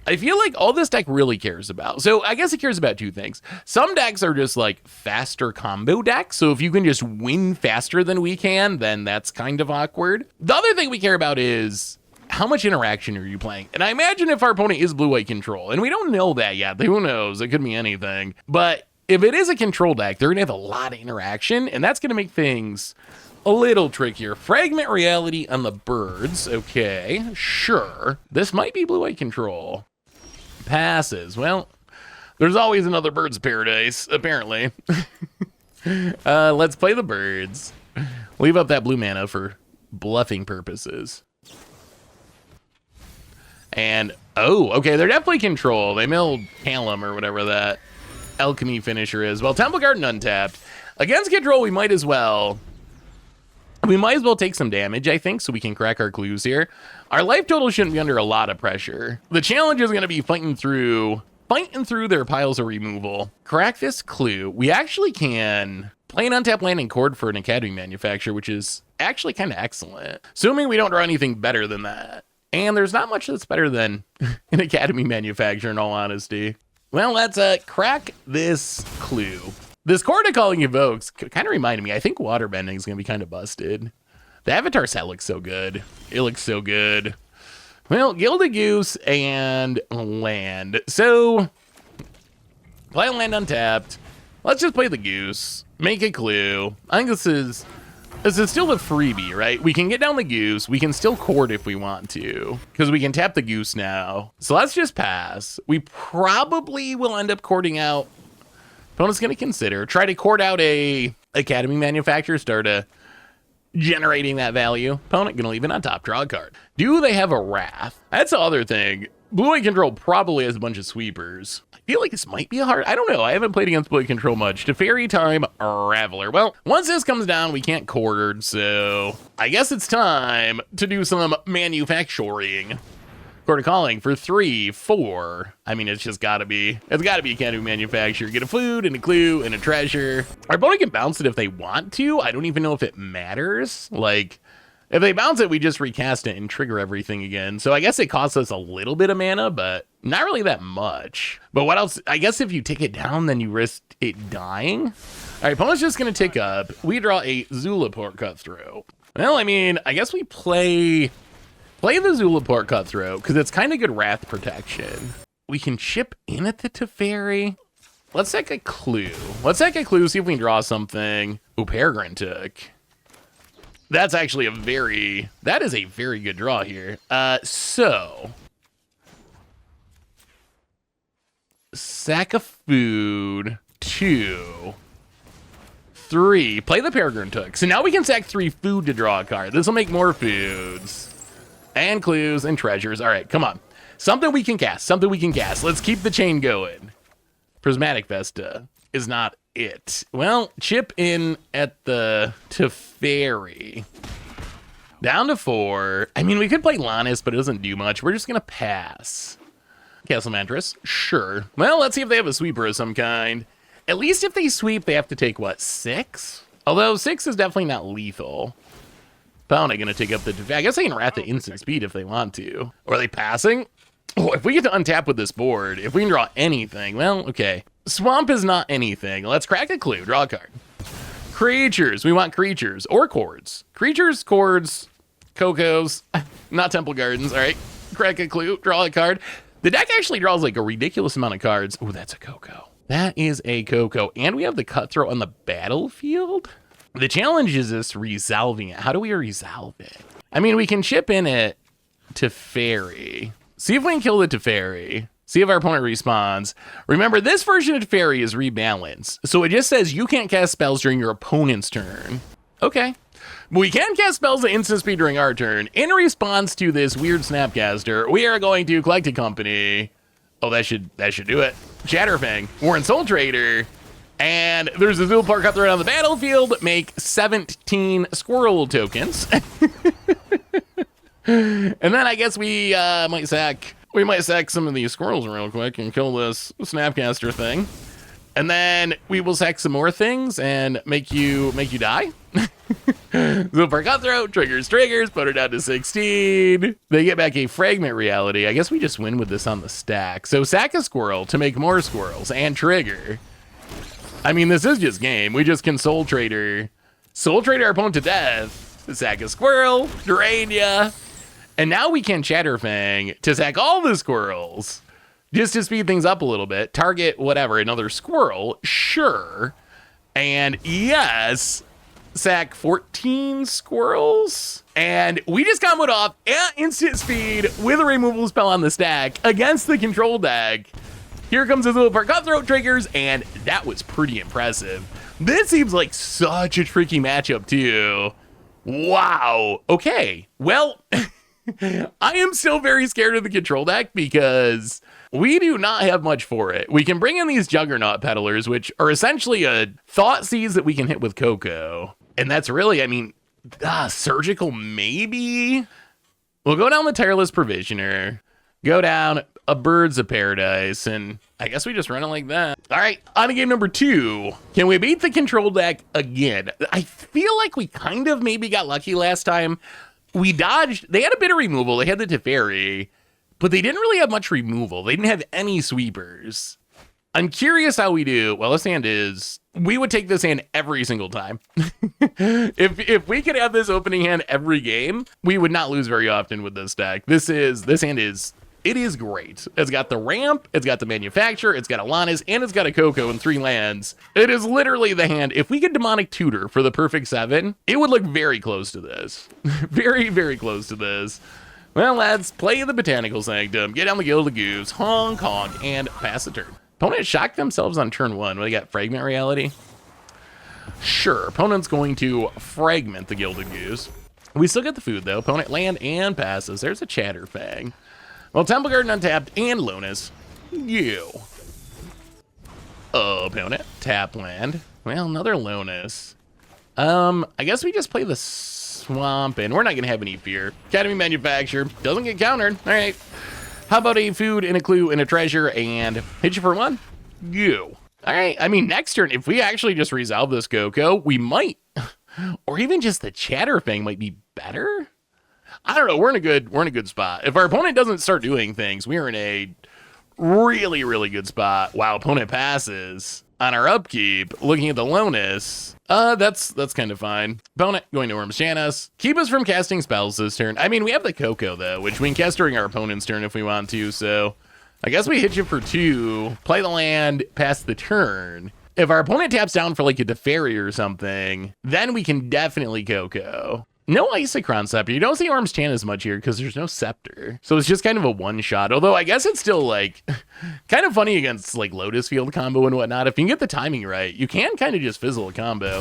I feel like all this deck really cares about. So I guess it cares about 2 things. Some decks are just like faster combo decks. So if you can just win faster than we can, then that's kind of awkward. The other thing we care about is how much interaction are you playing? And I imagine if our opponent is blue-white control, and we don't know that yet, who knows? It could be anything. But if it is a control deck, they're gonna have a lot of interaction, and that's gonna make things a little trickier. Fragment reality on the birds. Okay, sure. This might be blue-white control. Passes. Well, there's always another Bird's Paradise, apparently. Let's play the birds. Leave up that blue mana for bluffing purposes. And, oh, okay, they're definitely control. They milled Callum or whatever that alchemy finisher is. Well, Temple Garden untapped. Against control, we might as well take some damage, I think, so we can crack our clues here. Our life total shouldn't be under a lot of pressure. The challenge is going to be fighting through their piles of removal. Crack this clue. We actually can play an untapped land and cord for an Academy Manufacture, which is actually kind of excellent. Assuming we don't draw anything better than that. And there's not much that's better than an Academy Manufacture, in all honesty. Well, let's crack this clue. This Chord of Calling Evokes kind of reminded me, I think Waterbending is going to be kind of busted. The Avatar set looks so good. It looks so good. Well, Gilded Goose and land. So, play land untapped. Let's just play the goose. Make a clue. I think this is still the freebie, right? We can get down the goose. We can still Chord if we want to, because we can tap the goose now. So let's just pass. We probably will end up cording out. Opponent's going to consider. Try to Chord out a Academy Manufacturer, start generating that value. Opponent going to leave it on top. Draw a card. Do they have a Wrath? That's the other thing. Blue-white control probably has a bunch of sweepers. I feel like this might be a hard... I don't know. I haven't played against blue-white control much. Teferi time, Raveler. Well, once this comes down, we can't Chord, so I guess it's time to do some manufacturing. Chord of Calling for 3, 4. I mean, it's just gotta be. It's gotta be a Academy Manufacturer. Get a food and a clue and a treasure. Our opponent can bounce it if they want to. I don't even know if it matters. Like, if they bounce it, we just recast it and trigger everything again. So I guess it costs us a little bit of mana, but not really that much. But what else? I guess if you take it down, then you risk it dying. All right, opponent's just gonna tick up. We draw a Zulaport Cutthroat. Well, I mean, I guess we play the Zulaport Cutthroat, because it's kind of good Wrath protection. We can chip in at the Teferi. Let's take a clue. See if we can draw something. Ooh, Peregrine took. That is a very good draw here. So, sack of food, 2, 3. Play the Peregrine took. So now we can sack 3 food to draw a card. This will make more foods. And clues and treasures. All right, come on. Something we can cast. Let's keep the chain going. Prismatic Vesta is not it. Well, chip in at the Teferi. Down to 4. I mean, we could play Lannis, but it doesn't do much. We're just going to pass. Castle Mantras. Sure. Well, let's see if they have a sweeper of some kind. At least if they sweep, they have to take, what, 6? Although 6 is definitely not lethal. Opponent gonna take up the... I guess they can rat the instant speed if they want to. Or are they passing? Oh, if we get to untap with this board, if we can draw anything, well, okay. Swamp is not anything. Let's crack a clue. Draw a card. Creatures. We want creatures or chords. Creatures, chords, Cocos, not Temple Gardens. All right. Crack a clue. Draw a card. The deck actually draws like a ridiculous amount of cards. Oh, that's a Coco. That is a Coco. And we have the Cutthroat on the battlefield. The challenge is this resolving it. How do we resolve it? I mean, we can chip in it to Teferi. See if we can kill the Teferi. See if our opponent responds. Remember, this version of Teferi is rebalanced. So it just says you can't cast spells during your opponent's turn. Okay. We can cast spells at instant speed during our turn. In response to this weird Snapcaster, we are going to collect a company. Oh, that should do it. Chatterfang. We're in Soul Trader. And there's a Zilpar Cutthroat on the battlefield. Make 17 squirrel tokens. And then I guess we might sack some of these squirrels real quick and kill this Snapcaster thing. And then we will sack some more things and make you die. Zilpar Cutthroat, triggers, put her down to 16. They get back a fragment reality. I guess we just win with this on the stack. So sack a squirrel to make more squirrels and trigger. I mean, this is just game. We just can Soul Trader our opponent to death. Sack a squirrel, drain ya. And now we can Chatterfang to sack all the squirrels. Just to speed things up a little bit. Target whatever, another squirrel, sure. And yes, sack 14 squirrels. And we just comboed off at instant speed with a removal spell on the stack against the control deck. Here comes the Zilpar Cutthroat triggers, and that was pretty impressive. This seems like such a tricky matchup too. Wow. Okay, well, I am still very scared of the control deck because we do not have much for it. We can bring in these Juggernaut Peddlers, which are essentially a Thought Seize that we can hit with Coco. And that's really, I mean, Surgical maybe? We'll go down the Tireless Provisioner, go down a Birds of Paradise, and I guess we just run it like that. All right, on to game number 2. Can we beat the control deck again? I feel like we kind of maybe got lucky last time. We dodged, they had a bit of removal, they had the Teferi, but they didn't really have much removal. They didn't have any sweepers. I'm curious how we do. Well, this hand is, we would take this hand every single time. If we could have this opening hand every game, we would not lose very often with this deck. This hand is, it is great. It's got the ramp, it's got the manufacturer, it's got Alanis, and it's got a Coco and 3 lands. It is literally the hand. If we could Demonic Tutor for the perfect 7, it would look very close to this. Very, very close to this. Well, let's play the Botanical Sanctum, get down the Gilded Goose, honk, and pass the turn. Opponent shocked themselves on turn 1. They got Fragment Reality. Sure, opponent's going to fragment the Gilded Goose. We still get the food, though. Opponent land and passes. There's a Chatterfang. Well, Temple Garden untapped and Lonis. You. Opponent, tap land. Well, another Lonis. I guess we just play the Swamp, and we're not going to have any fear. Academy Manufacture doesn't get countered. All right. How about a food and a clue and a treasure and hit you for 1? You. All right. I mean, next turn, if we actually just resolve this Coco, we might, or even just the Chatterfang might be better. I don't know. We're in a good spot. If our opponent doesn't start doing things, we're in a really, really good spot. Wow, opponent passes on our upkeep. Looking at the Lonis, that's kind of fine. Opponent going to Ormschanas. Keep us from casting spells this turn. I mean, we have the Coco though, which we can cast during our opponent's turn if we want to. So I guess we hit you for 2, play the land, pass the turn. If our opponent taps down for like a Teferi or something, then we can definitely Coco. No Isochron Scepter. You don't see Ormschanas much here because there's no Scepter. So it's just kind of a one-shot. Although I guess it's still like kind of funny against like Lotus Field combo and whatnot. If you can get the timing right, you can kind of just fizzle a combo.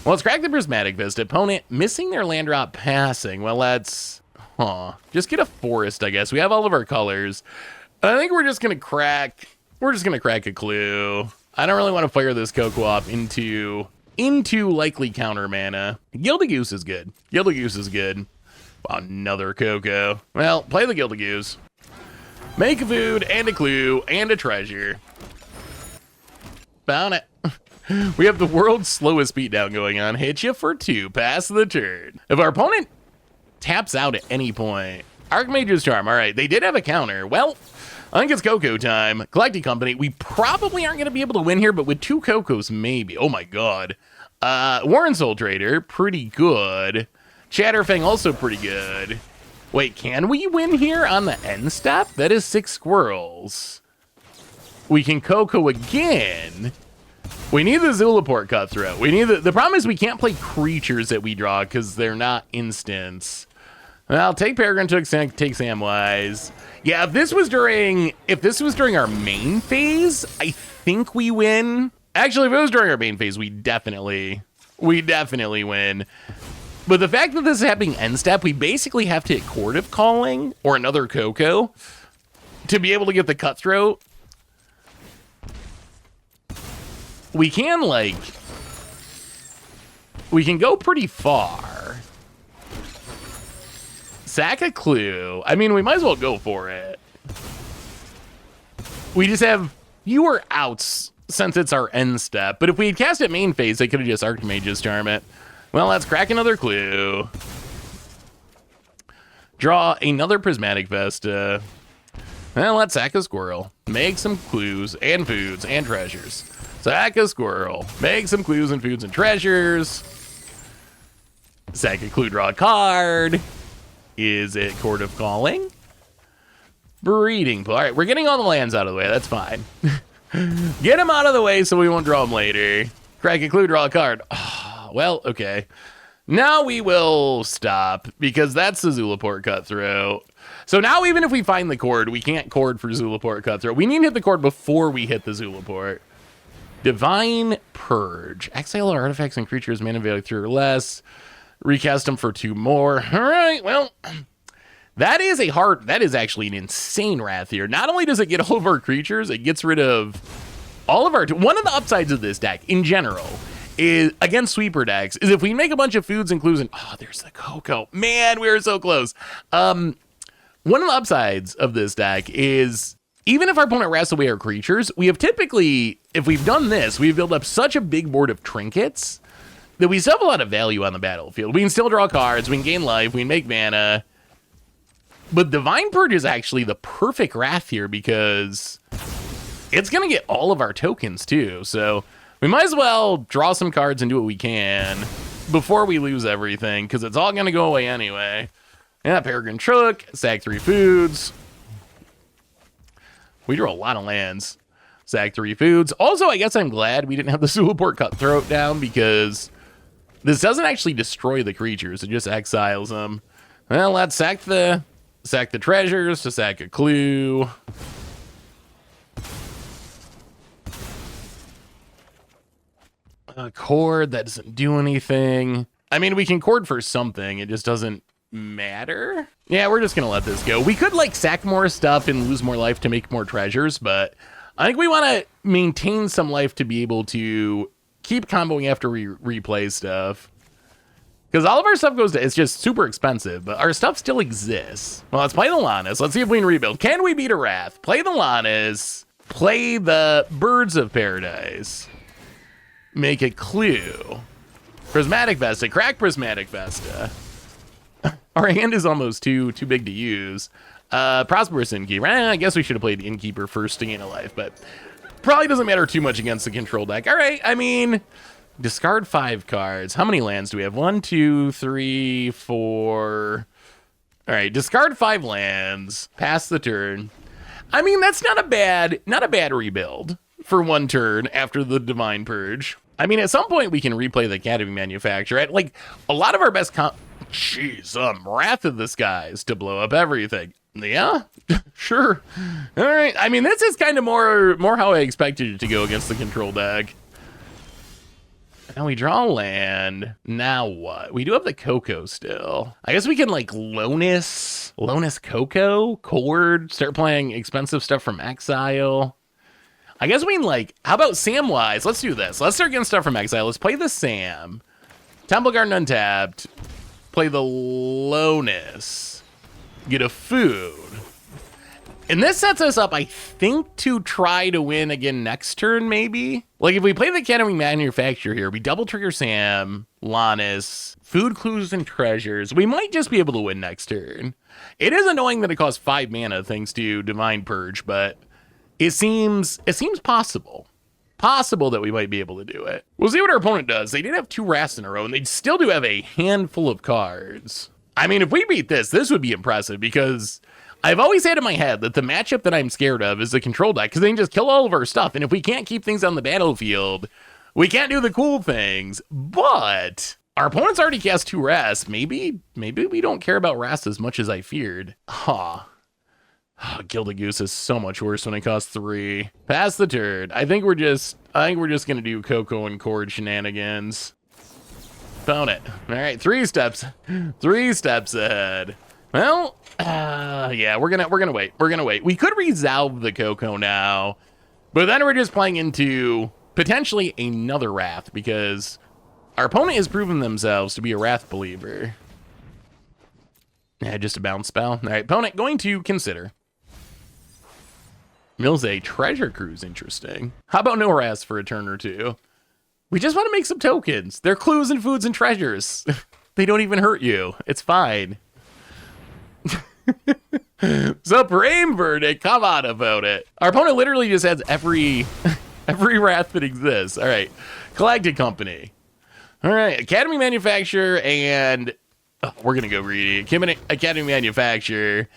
Well, let's crack the Prismatic Vista. Opponent missing their land drop passing. Well, let's just get a Forest, I guess. We have all of our colors. I think we're just gonna crack a clue. I don't really want to fire this Coco off into likely counter mana. Gilded Goose is good. Gilded Goose is good. Wow, another Coco. Well, play the Gilded Goose. Make a food and a clue and a treasure. Found it. We have the world's slowest beatdown going on. Hit you for 2. Pass the turn. If our opponent taps out at any point. Archmage's Charm. All right, they did have a counter. Well, I think it's Cocoa time. Collecting Company. We probably aren't going to be able to win here, but with 2 Cocos, maybe. Oh my god. Warren Soul Trader, pretty good. Chatterfang, also pretty good. Wait, can we win here on the end step? That is 6 squirrels. We can Cocoa again. We need the Zulaport Cutthroat. We need the problem is we can't play creatures that we draw because they're not instants. Well, take Peregrine, take Samwise. Yeah, if this was during our main phase, I think we win. Actually, if it was during our main phase, we definitely win. But the fact that this is happening end step, we basically have to hit Chord of Calling or another Coco to be able to get the Cutthroat. We can go pretty far. Sack a clue. I mean, we might as well go for it. We just have fewer outs since it's our end step. But if we had cast it main phase, they could have just Archmage's Charm it. Well, let's crack another clue. Draw another Prismatic Vesta. Well, let's sack a squirrel. Make some clues and foods and treasures. Sack a squirrel. Make some clues and foods and treasures. Sack a clue, draw a card. Is it Chord of Calling? Breeding Pool. All right, we're getting all the lands out of the way. That's fine. Get them out of the way so we won't draw them later. Crack a clue, draw a card. Oh, well, okay. Now we will stop because that's the Zulaport Cutthroat. So now even if we find the chord, we can't chord for Zulaport Cutthroat. We need to hit the chord before we hit the Zulaport. Divine Purge. Exile artifacts and creatures, mana value 3 or less. Recast them for 2 more. All right, well, that is actually an insane Wrath here. Not only does it get all of our creatures, it gets rid of all of our... One of the upsides of this deck, in general, is against sweeper decks, is if we make a bunch of foods and clues and... Oh, there's the Coco. Man, we were so close. One of the upsides of this deck is... Even if our opponent wraps away our creatures, we have typically, if we've done this, we've built up such a big board of trinkets that we still have a lot of value on the battlefield. We can still draw cards, we can gain life, we can make mana. But Divine Purge is actually the perfect Wrath here because it's going to get all of our tokens too. So we might as well draw some cards and do what we can before we lose everything because it's all going to go away anyway. Yeah, Peregrine Truck, sack 3 foods. We drew a lot of lands. Sack 3 foods. Also, I guess I'm glad we didn't have the Zulaport Cutthroat down because this doesn't actually destroy the creatures. It just exiles them. Well, let's sack the treasures to sack a clue. A chord that doesn't do anything. I mean, we can chord for something. It just doesn't matter. Yeah, we're just gonna let this go. We could like sack more stuff and lose more life to make more treasures, but I think we want to maintain some life to be able to keep comboing after we replay stuff. Because all of our stuff goes to, it's just super expensive, but our stuff still exists. Well, let's play the Lannis. Let's see if we can rebuild. Can we beat a Wrath? Play the Lannis. Play the Birds of Paradise. Make a clue. Prismatic Vesta. Crack Prismatic Vesta. Our hand is almost too big to use. Prosperous Innkeeper. I guess we should have played Innkeeper first to gain a life, but probably doesn't matter too much against the control deck. All right, I mean, discard 5 cards. How many lands do we have? 1, 2, 3, 4. All right, discard 5 lands. Pass the turn. I mean, that's not a bad rebuild for 1 turn after the Divine Purge. I mean, at some point we can replay the Academy Manufactor. Right? Like a lot of our best Wrath of the Skies to blow up everything. Yeah, sure. All right. I mean, this is kind of more how I expected it to go against the control deck. Now we draw land. Now what? We do have the Coco still. I guess we can like Lonis Coco, Chord, start playing expensive stuff from Exile. I guess we can like, how about Samwise? Let's do this. Let's start getting stuff from Exile. Let's play the Sam. Temple Garden untapped. Play the Lonis. Get a food. And this sets us up, I think, to try to win again next turn, maybe? Like, if we play the Academy Manufactor here, we double trigger Sam, Lannis, food clues and treasures, we might just be able to win next turn. It is annoying that it costs 5 mana thanks to Divine Purge, but it seems possible. Possible that we might be able to do it. We'll see what our opponent does. They did have 2 Wraths in a row, and they still do have a handful of cards. I mean, if we beat this would be impressive, because I've always had in my head that the matchup that I'm scared of is the control deck, because they can just kill all of our stuff, and if we can't keep things on the battlefield, we can't do the cool things. But our opponent's already cast 2 Wraths. Maybe we don't care about Wraths as much as I feared. Oh, Gildagoose is so much worse when it costs 3. Pass the turn. I think we're just gonna do Coco and Cord shenanigans. Found it. All right, 3 steps ahead. Well, yeah, we're gonna wait. We could resolve the Coco now, but then we're just playing into potentially another Wrath, because our opponent has proven themselves to be a Wrath believer. Yeah, just a bounce spell. All right, opponent going to consider. Mills a treasure cruise, interesting. How about no Wraths for a turn or 2? We just want to make some tokens. They're clues and foods and treasures. They don't even hurt you. It's fine. Supreme Verdict, come on about it. Our opponent literally just has every Wrath that exists. All right, Galactic Company. All right, Academy Manufacture, and we're gonna go greedy. Academy Manufacture.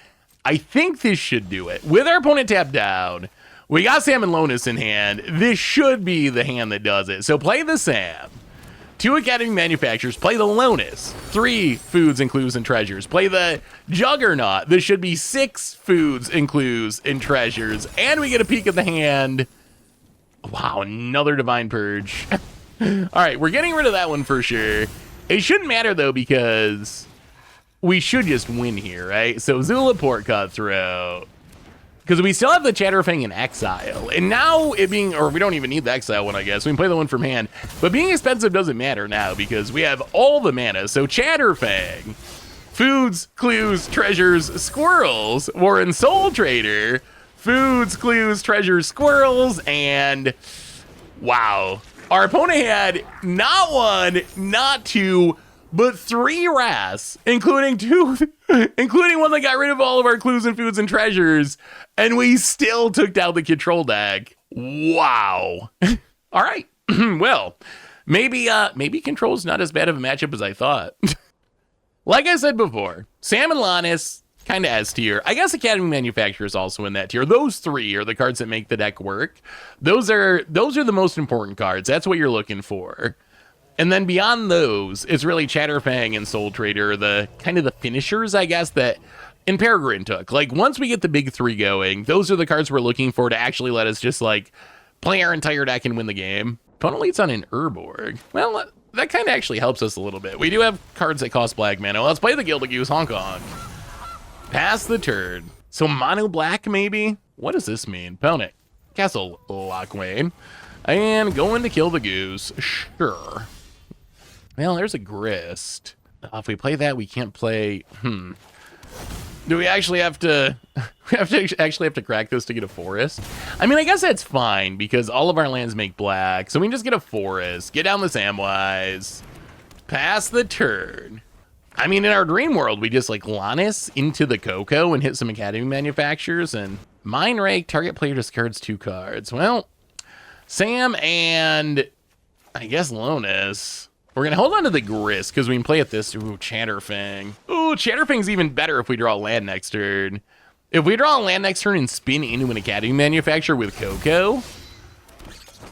I think this should do it. With our opponent tapped down, we got Sam and Lonis in hand. This should be the hand that does it. So play the Sam. 2 Academy Manufacturers, play the Lonis. 3 foods and clues and treasures. Play the Juggernaut. This should be 6 foods and clues and treasures. And we get a peek at the hand. Wow, another Divine Purge. All right, we're getting rid of that one for sure. It shouldn't matter, though, because we should just win here, right? So Zula Port Cutthroat. Because we still have the Chatterfang in exile. And now it being, or we don't even need the exile one, I guess. We can play the one from hand. But being expensive doesn't matter now, because we have all the mana. So Chatterfang, foods, clues, treasures, squirrels, Warren Soul Trader, foods, clues, treasures, squirrels, and wow. Our opponent had not 1, not 2, but 3 Wraths, including one that got rid of all of our clues and foods and treasures, and we still took down the control deck. Wow. All right. Well, maybe control's not as bad of a matchup as I thought. Like I said before, Sam and Lannis, kind of S tier. I guess Academy Manufacturer is also in that tier. Those 3 are the cards that make the deck work. Those are the most important cards. That's what you're looking for. And then beyond those, it's really Chatterfang and Soul Trader, the kind of the finishers, I guess, that in Peregrine took. Like, once we get the big 3 going, those are the cards we're looking for to actually let us just, like, play our entire deck and win the game. Opponent leads on an Urborg. Well, that kind of actually helps us a little bit. We do have cards that cost black mana. Let's play the Gildagoose Hong Kong. Pass the turn. So mono black, maybe? What does this mean? Opponent. Castle Lockwain. And going to kill the goose. Sure. Well, there's a Grist. If we play that, we can't play... Do we actually have to... We actually have to crack this to get a forest? I mean, I guess that's fine, because all of our lands make black. So we can just get a forest. Get down the Samwise. Pass the turn. I mean, in our dream world, we just, like, Lannis into the Coco and hit some Academy Manufacturers, and Mind Rake, target player discards 2 cards. Well, Sam and, I guess, Lonis. We're going to hold on to the Grist, because we can play at this. Ooh, Chatterfang. Ooh, Chatterfang's even better if we draw a land next turn. If we draw a land next turn and spin into an Academy Manufacturer with Coco,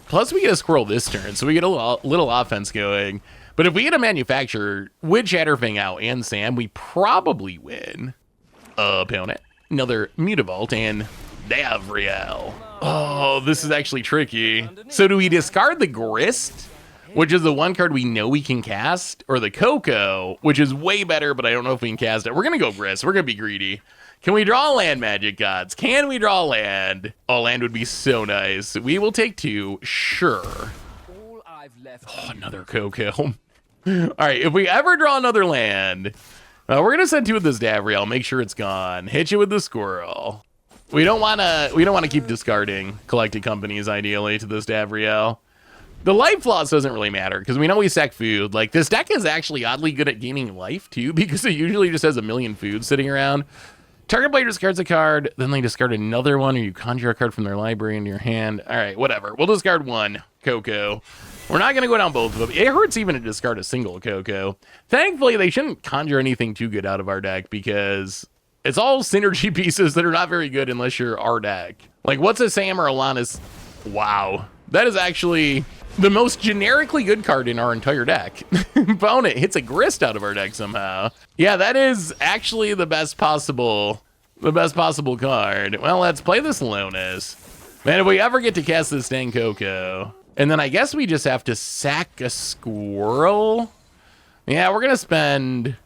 plus we get a Squirrel this turn, so we get a little offense going. But if we get a Manufacturer with Chatterfang out and Sam, we probably win. Opponent. Another Mutavault and Davriel. Oh, this is actually tricky. So do we discard the Grist, which is the one card we know we can cast, or the Coco, which is way better, but I don't know if we can cast it? We're going to go Grist. We're going to be greedy. Can we draw a land, Magic Gods? Can we draw land? Oh, land would be so nice. We will take 2. Sure. Oh, another Coco. All right, if we ever draw another land, we're going to send 2 with this Davriel. Make sure it's gone. Hit you with the Squirrel. We don't want to keep discarding collected companies ideally to this Davriel. The life loss doesn't really matter because we know we sack food. Like, this deck is actually oddly good at gaining life too, because it usually just has a million food sitting around. Target player discards a card, then they discard another one, or you conjure a card from their library into your hand. All right, whatever. We'll discard one Coco. We're not going to go down both of them. It hurts even to discard a single Coco. Thankfully, they shouldn't conjure anything too good out of our deck because it's all synergy pieces that are not very good unless you're our deck. Like, what's a Sam or a Lannis? Wow. That is actually the most generically good card in our entire deck. Opponent hits a Grist out of our deck somehow. Yeah, that is actually the best possible card. Well, let's play this Lonis. Man, if we ever get to cast this dang Coco, and then I guess we just have to sack a squirrel. Yeah, we're gonna spend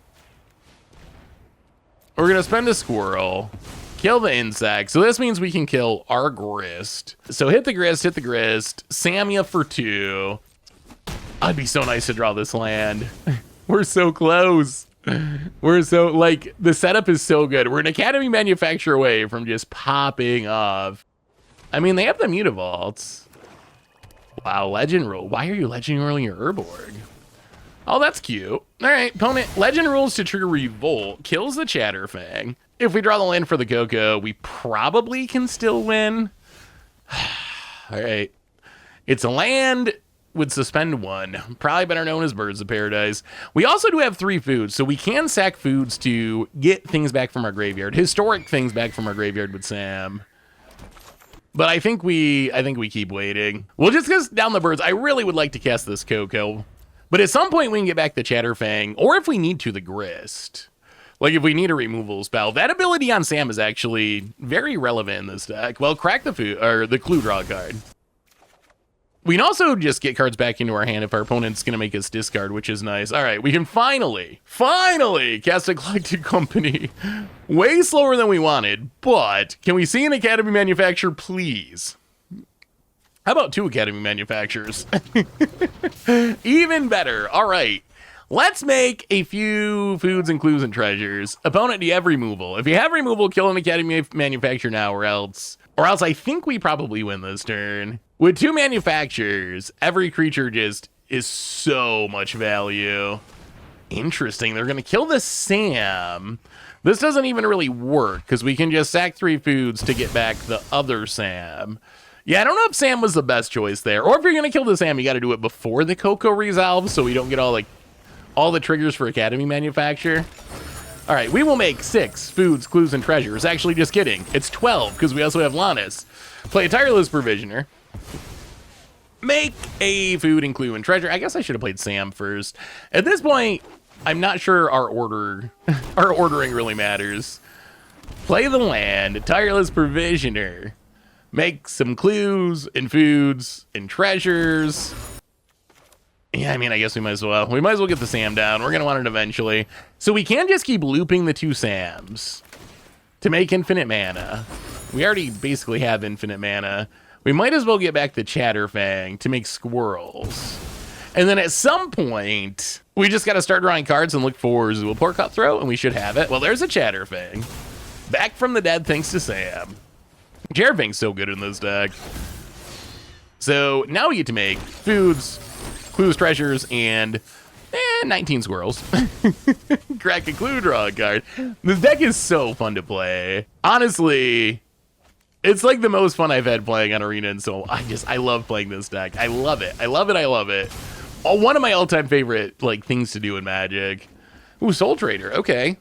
a squirrel. Kill the insect. So this means we can kill our Grist. So hit the Grist. Samia for 2. It'd be so nice to draw this land. We're so close. We're so, like, the setup is so good. We're an Academy Manufacture away from just popping off. I mean, they have the Mutavaults. Wow, Legend Rule. Why are you Legend Ruling your Urborg? Oh, that's cute. All right, opponent. Legend Rules to trigger Revolt. Kills the Chatterfang. If we draw the land for the Coco, we probably can still win. All right. It's a land with suspend 1. Probably better known as Birds of Paradise. We also do have 3 foods, so we can sack foods to get things back from our graveyard. Historic things back from our graveyard with Sam. But I think we keep waiting. We'll just get down the birds. I really would like to cast this Coco. But at some point we can get back the Chatterfang, or if we need to, the Grist. Like, if we need a removal spell, that ability on Sam is actually very relevant in this deck. Well, crack the food, or the clue draw card. We can also just get cards back into our hand if our opponent's going to make us discard, which is nice. All right, we can finally cast a collected company. Way slower than we wanted, but can we see an Academy Manufacture, please? How about 2 Academy Manufacturers? Even better. All right. Let's make a few foods and clues and treasures. Opponent, do you have removal? If you have removal, kill an Academy Manufacture now, or else I think we probably win this turn. With 2 manufactures, every creature just is so much value. Interesting. They're going to kill the Sam. This doesn't even really work because we can just sack 3 foods to get back the other Sam. Yeah, I don't know if Sam was the best choice there. Or if you're going to kill the Sam, you got to do it before the Coco resolves so we don't get all the triggers for Academy Manufacture. All right, we will make 6 foods, clues, and treasures. Actually, just kidding. It's 12 because we also have Lannis. Play a Tireless Provisioner. Make a food and clue and treasure. I guess I should have played Sam first. At this point, I'm not sure our ordering really matters. Play the land, Tireless Provisioner. Make some clues and foods and treasures. Yeah, I mean, I guess we might as well. We might as well get the Sam down. We're going to want it eventually. So we can just keep looping the 2 Sams to make infinite mana. We already basically have infinite mana. We might as well get back the Chatterfang to make squirrels. And then at some point, we just got to start drawing cards and look for Zulaport Cutthroat, and we should have it. Well, there's a Chatterfang. Back from the dead thanks to Sam. Chatterfang's so good in this deck. So now we get to make foods, clues, treasures, and 19 squirrels. Crack a clue, draw a card. This deck is so fun to play. Honestly, it's like the most fun I've had playing on Arena, and so I love playing this deck. I love it. I love it. Oh, one of my all-time favorite things to do in Magic. Ooh, Soul Trader. Okay.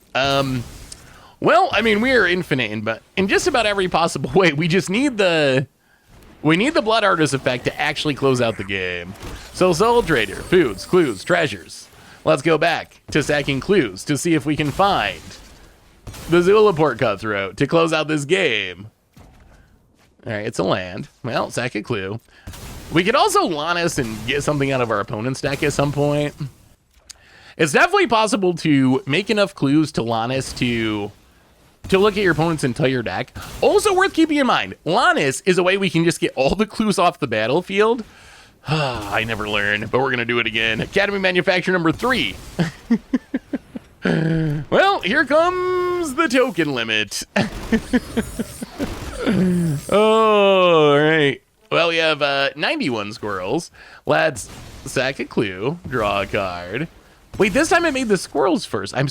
Well, I mean, we are infinite in just about every possible way. We just need the Blood Artist effect to actually close out the game. So Soul Trader, foods, clues, treasures. Let's go back to sacking clues to see if we can find the Zulaport Cutthroat to close out this game. All right, it's a land. Well, sack a clue. We could also Lannis and get something out of our opponent's deck at some point. It's definitely possible to make enough clues to Lannis to look at your opponent's entire deck. Also worth keeping in mind, Lannis is a way we can just get all the clues off the battlefield. I never learn, but we're going to do it again. Academy Manufacture number 3. Well, here comes the token limit. Oh, all right. Well, we have 91 squirrels. Let's sack a clue, draw a card. Wait, this time I made the squirrels first. I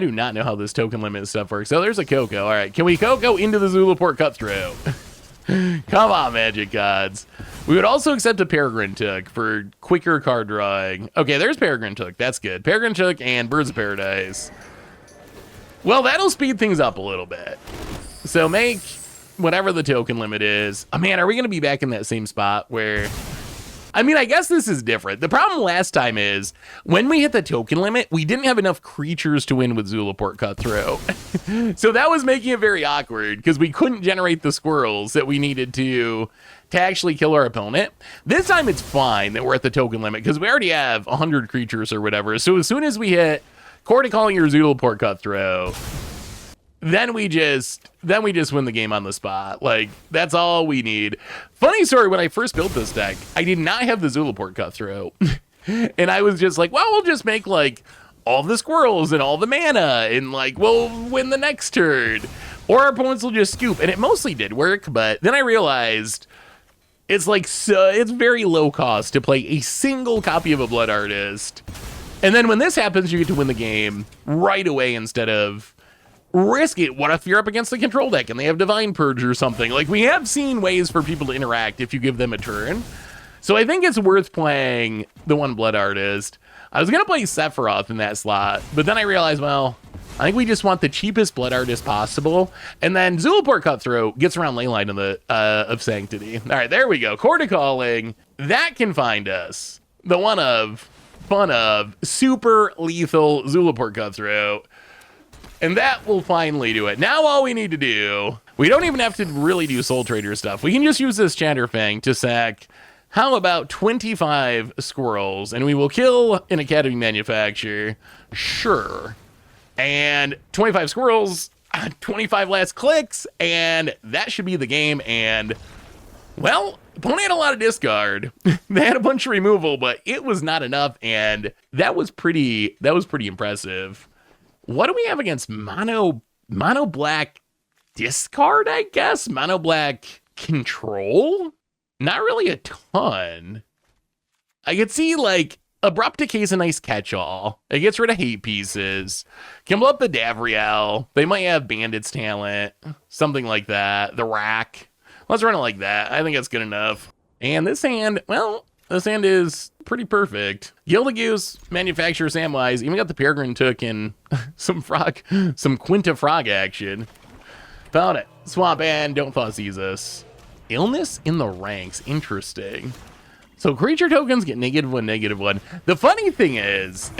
do not know how this token limit stuff works. So there's a Coco. All right, can we Coco into the Zulaport Cutthroat? Come on, Magic Gods. We would also accept a Peregrine Took for quicker card drawing. Okay, there's Peregrine Took. That's good. Peregrine Took and Birds of Paradise. Well, that'll speed things up a little bit. So make whatever the token limit is. Oh, man, are we going to be back in that same spot where... I mean, I guess this is different. The problem last time is when we hit the token limit, we didn't have enough creatures to win with Zulaport Cutthroat. So that was making it very awkward because we couldn't generate the squirrels that we needed to actually kill our opponent. This time it's fine that we're at the token limit because we already have 100 creatures or whatever. So as soon as we hit Court Calling or Zulaport Cutthroat, then we just win the game on the spot. Like, that's all we need. Funny story, when I first built this deck, I did not have the Zulaport Cutthroat. And I was just like, well, we'll just make, like, all the squirrels and all the mana, and, like, we'll win the next turn. Or our opponents will just scoop. And it mostly did work, but then I realized it's, like, so it's very low cost to play a single copy of a Blood Artist. And then when this happens, you get to win the game right away instead of... risk it. What if you're up against the control deck and they have Divine Purge or something? Like, we have seen ways for people to interact if you give them a turn. So I think it's worth playing the one Blood Artist. I was going to play Sephiroth in that slot, but then I realized, well, I think we just want the cheapest Blood Artist possible. And then Zulaport Cutthroat gets around Leyline of Sanctity. All right, there we go. Court of Calling. That can find us. The fun of super lethal Zulaport Cutthroat. And that will finally do it. Now all we need to do, we don't even have to really do Soul Trader stuff. We can just use this Chatterfang to sack, how about 25 squirrels? And we will kill an Academy Manufacturer. Sure. And 25 squirrels, 25 last clicks, and that should be the game. And, well, opponent had a lot of discard. They had a bunch of removal, but it was not enough, and that was pretty impressive. What do we have against mono black discard, I guess? Mono black control? Not really a ton. I could see, like, Abrupt Decay is a nice catch-all. It gets rid of hate pieces. Can blow up the Davriel. They might have Bandit's Talent. Something like that. The Rack. Let's run it like that. I think that's good enough. And this hand, well... this hand is pretty perfect. Gildagoose, Manufacturer, Samwise, even got the Peregrine Took and some Quinta Frog action. Found it. Swamp and Don't Thaw us. Illness in the ranks. Interesting. So creature tokens get -1/-1. The funny thing is,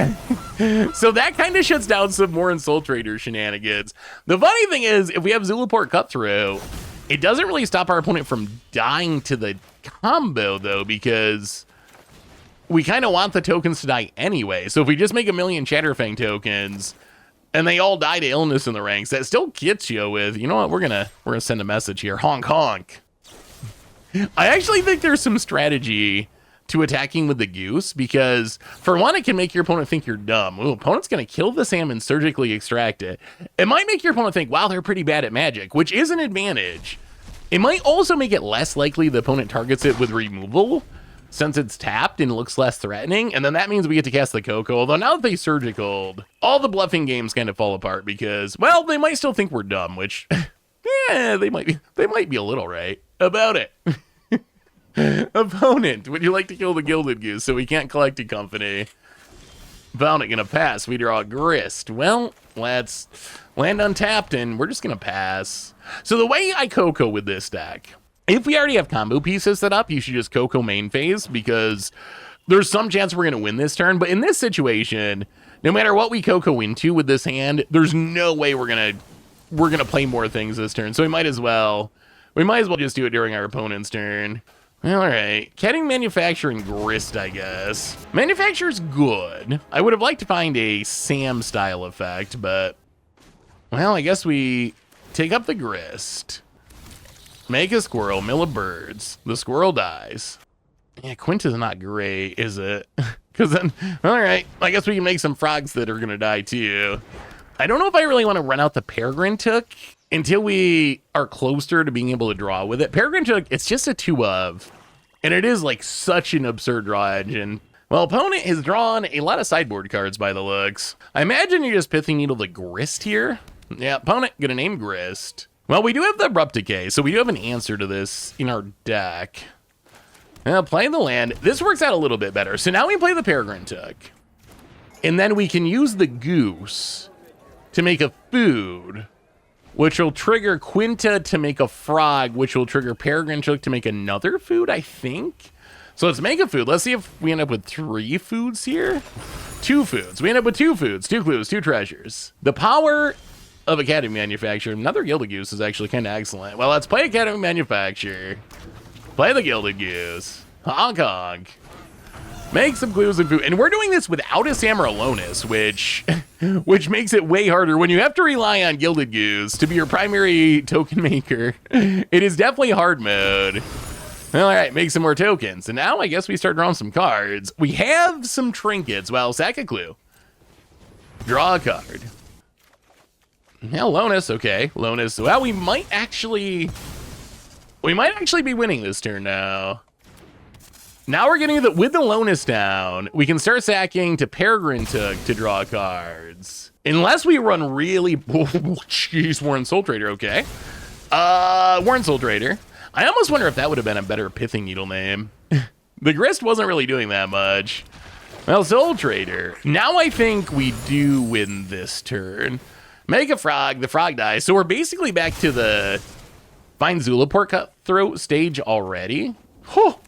so that kind of shuts down some more in Soul Trader shenanigans. The funny thing is, if we have Zulaport Cutthroat, it doesn't really stop our opponent from dying to the combo, though, because we kind of want the tokens to die anyway. So if we just make 1,000,000 Chatterfang tokens and they all die to Illness in the ranks, that still gets you with, you know what, we're gonna send a message here. Honk honk. I actually think there's some strategy to attacking with the Goose, because for one, it can make your opponent think you're dumb. Ooh, opponent's gonna kill the salmon, surgically extract it. It might make your opponent think, wow, they're pretty bad at magic, which is an advantage. It might also make it less likely the opponent targets it with removal, since it's tapped and looks less threatening, and then that means we get to cast the Coco. Although now that they surgicaled, all the bluffing games kind of fall apart because, well, they might still think we're dumb, which, yeah, they might be a little right about it. Opponent, would you like to kill the Gilded Goose so we can't collect a company? Opponent gonna pass. We draw a Grist. Well, let's land untapped, and we're just gonna pass. So the way I Coco with this deck, if we already have combo pieces set up, you should just Coco main phase, because there's some chance we're gonna win this turn. But in this situation, no matter what we Coco into with this hand, there's no way we're gonna play more things this turn. So we might as well just do it during our opponent's turn. All right, Academy Manufacture and Grist, I guess. Manufacture's good. I would have liked to find a Sam style effect, but, well, I guess we take up the Grist. Make a squirrel, mill of birds. The squirrel dies. Yeah, Quinta's not great, is it? Because then, all right, I guess we can make some frogs that are going to die too. I don't know if I really want to run out the Peregrine Took until we are closer to being able to draw with it. Peregrine Took, it's just a 2 of, and it is like such an absurd draw engine. Well, opponent has drawn a lot of sideboard cards by the looks. I imagine you just Pithing Needle the Grist here. Yeah, opponent gonna name Grist. Well, we do have the Abrupt Decay, so we do have an answer to this in our deck. Playing the land, this works out a little bit better. So now we play the Peregrine Took, and then we can use the Goose to make a food, which will trigger Quinta to make a frog, which will trigger Peregrine Took to make another food, I think. So let's make a food. Let's see if we end up with 3 foods here. 2 foods. We end up with 2 foods, 2 clues, 2 treasures. The power of Academy Manufacture. Another Gilded Goose is actually kind of excellent. Well, let's play Academy Manufacture. Play the Gilded Goose. Honk honk. Make some clues and food. And we're doing this without a Samaralonis, which makes it way harder when you have to rely on Gilded Goose to be your primary token maker. It is definitely hard mode. All right, make some more tokens. And now I guess we start drawing some cards. We have some trinkets. Well, sack a clue. Draw a card. Yeah, Lonis, okay. Lonis. Well, we might actually be winning this turn now. Now we're getting with the Lonis down, we can start sacking to Peregrine Took to draw cards. Unless we run really, jeez, Warren Soul Trader, okay. Warren Soul Trader. I almost wonder if that would have been a better Pithing Needle name. The Grist wasn't really doing that much. Well, Soul Trader. Now I think we do win this turn. Make a frog, the frog dies. So we're basically back to the Find Zulaport Cutthroat stage already. Oh.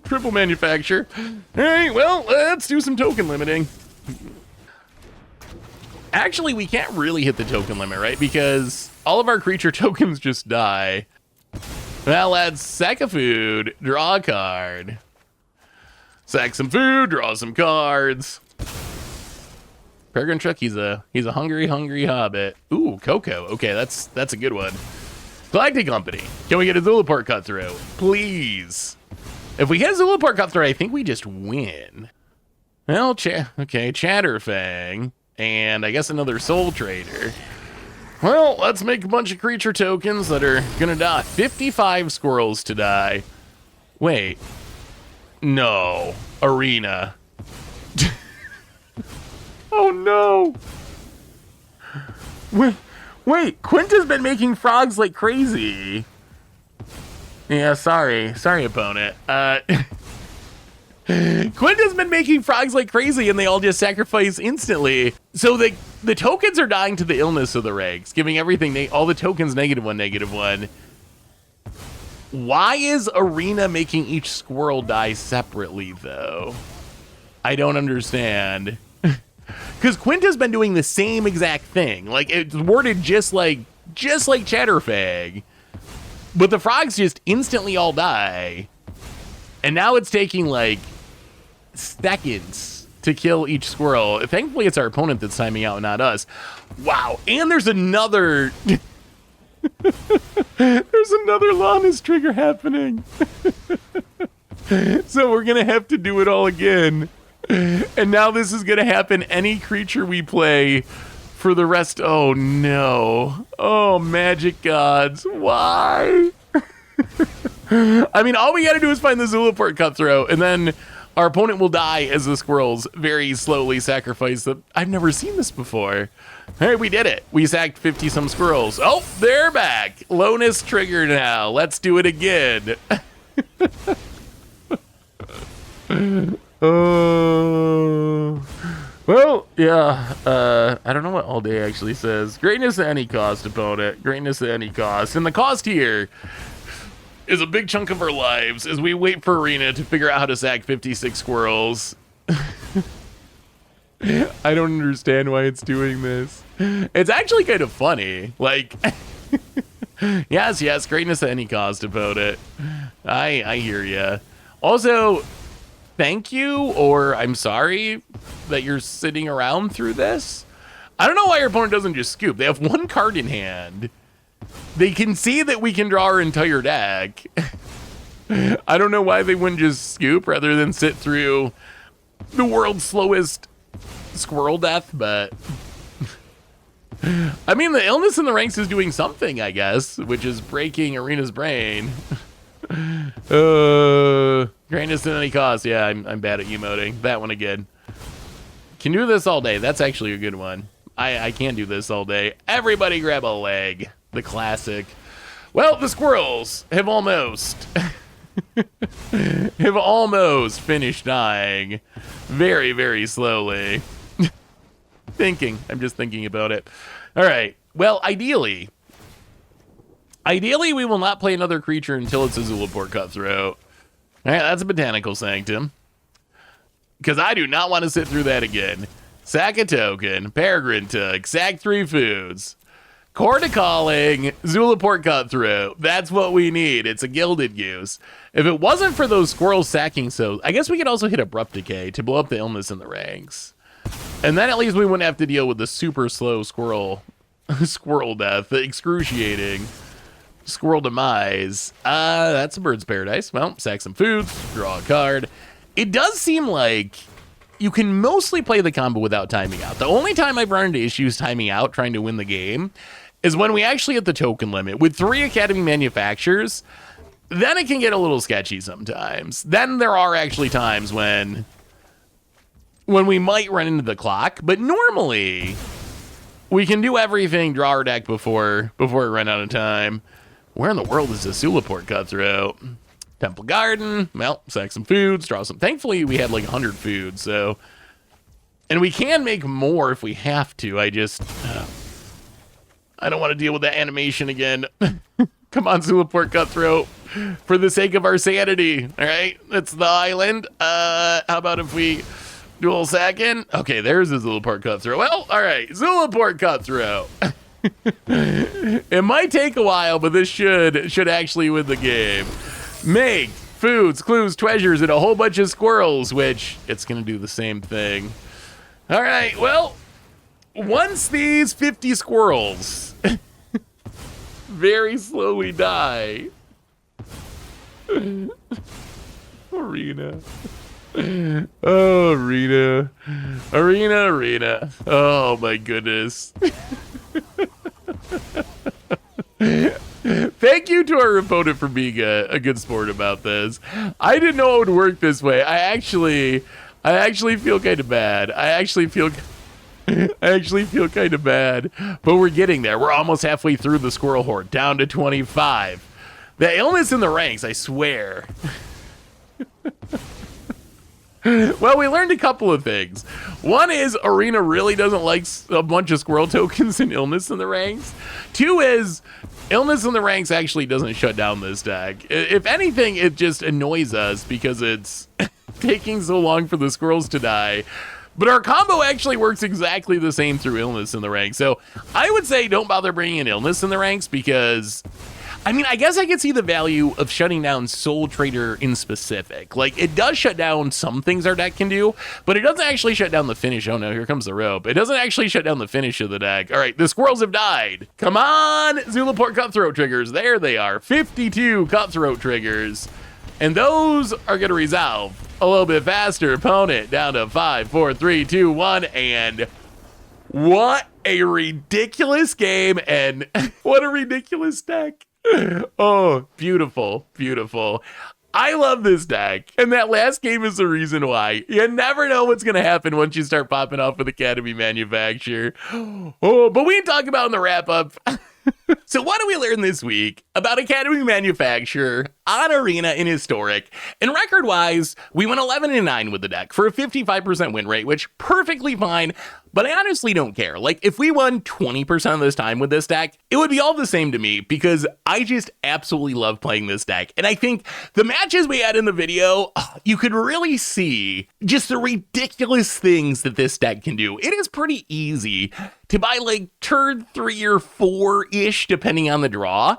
Triple Manufacture. All right, well, let's do some token limiting. Actually, we can't really hit the token limit, right? Because all of our creature tokens just die. Well, let's sack a food, draw a card. Sack some food, draw some cards. Peregrine Took, he's a hungry hobbit. Ooh, Coco. Okay, that's a good one. Galactic Company. Can we get a Zulaport Cutthroat? Please. If we get a Zulaport Cutthroat, I think we just win. Well, okay, Chatterfang. And I guess another Soul Trader. Well, let's make a bunch of creature tokens that are gonna die. 55 squirrels to die. Wait. No. Arena. Oh no. Wait, Quinta's been making frogs like crazy. Yeah, sorry opponent. Quinta's been making frogs like crazy and they all just sacrifice instantly. So the tokens are dying to the illness of the regs, giving everything, all the tokens -1/-1. Why is Arena making each squirrel die separately though? I don't understand. Because Quinta's been doing the same exact thing. Like, it's worded just like Chatterfang. But the frogs just instantly all die. And now it's taking, like, seconds to kill each squirrel. Thankfully, it's our opponent that's timing out, not us. Wow. And there's another... there's another Lonis trigger happening. So we're going to have to do it all again. And now this is going to happen any creature we play for the rest. Oh, no. Oh, magic gods. Why? I mean, all we got to do is find the Zulaport Cutthroat, and then our opponent will die as the squirrels very slowly sacrifice them. I've never seen this before. All right, we did it. We sacked 50-some squirrels. Oh, they're back. Lonis trigger now. Let's do it again. Well, yeah, I don't know what all day actually says. Greatness at any cost, opponent. Greatness at any cost. And the cost here is a big chunk of our lives as we wait for Arena to figure out how to sack 56 squirrels. I don't understand why it's doing this. It's actually kind of funny. Like, yes, greatness at any cost, opponent. I hear ya. Also, thank you, or I'm sorry that you're sitting around through this. I don't know why your opponent doesn't just scoop. They have one card in hand. They can see that we can draw our entire deck. I don't know why they wouldn't just scoop rather than sit through the world's slowest squirrel death, but I mean, the illness in the ranks is doing something, I guess, which is breaking Arena's brain. Greatness at any cost. Yeah, I'm bad at emoting. That one again. Can do this all day. That's actually a good one. I can't do this all day. Everybody grab a leg. The classic. Well, the squirrels have almost finished dying very, very slowly. I'm just thinking about it. All right. Well, ideally, we will not play another creature until it's a Zulaport Cutthroat. All right, that's a Botanical Sanctum. Because I do not want to sit through that again. Sack a token, Peregrine Took, sack 3 foods. Core to Calling, Zulaport Cutthroat. That's what we need. It's a Gilded Goose. If it wasn't for those squirrels sacking, so I guess we could also hit Abrupt Decay to blow up the illness in the ranks. And then at least we wouldn't have to deal with the super slow squirrel death, the excruciating squirrel demise. That's a Bird's Paradise. Well, sack some foods, draw a card. It does seem like you can mostly play the combo without timing out. The only time I've run into issues timing out trying to win the game is when we actually hit the token limit. With 3 Academy Manufactures, then it can get a little sketchy sometimes. Then there are actually times when we might run into the clock, but normally we can do everything, draw our deck before we run out of time. Where in the world is this Zulaport Cutthroat? Temple Garden, well, sack some foods, draw some. Thankfully, we had like 100 foods, so. And we can make more if we have to. I don't want to deal with that animation again. Come on, Zulaport Cutthroat. For the sake of our sanity, all right? That's the island. How about if we do a little sacking? Okay, there's a Zulaport Cutthroat. Well, all right, Zulaport Cutthroat. It might take a while, but this should actually win the game. Make foods, clues, treasures, and a whole bunch of squirrels, which it's going to do the same thing. All right, well, once these 50 squirrels very slowly die. Arena. Oh, Arena. Arena. Oh, my goodness. Thank you to our opponent for being a good sport about this. I didn't know it would work this way. I actually feel kind of bad. I actually feel kind of bad, but we're getting there. We're almost halfway through the squirrel horde, down to 25. The illness in the ranks, I swear. Well, we learned a couple of things. One is Arena really doesn't like a bunch of squirrel tokens and illness in the ranks. 2 is illness in the ranks actually doesn't shut down this deck. If anything, it just annoys us because it's taking so long for the squirrels to die. But our combo actually works exactly the same through illness in the ranks. So I would say don't bother bringing in illness in the ranks because, I mean, I guess I could see the value of shutting down Soul Trader in specific. Like, it does shut down some things our deck can do, but it doesn't actually shut down the finish. Oh no, here comes the rope. It doesn't actually shut down the finish of the deck. All right, the squirrels have died. Come on, Zulaport Cutthroat triggers. There they are, 52 Cutthroat triggers. And those are gonna resolve a little bit faster. Opponent down to 5, 4, 3, 2, 1, and what a ridiculous game and what a ridiculous deck. Oh, beautiful, beautiful. I love this deck, and that last game is the reason why. You never know what's going to happen once you start popping off with Academy Manufacture. Oh, but we can talk about in the wrap-up. So what do we learn this week about Academy Manufacture on Arena in Historic? And record-wise, we went 11-9 with the deck for a 55% win rate, which perfectly fine, but I honestly don't care. Like, if we won 20% of this time with this deck, it would be all the same to me because I just absolutely love playing this deck. And I think the matches we had in the video, you could really see just the ridiculous things that this deck can do. It is pretty easy to buy like turn 3 or 4-ish, depending on the draw,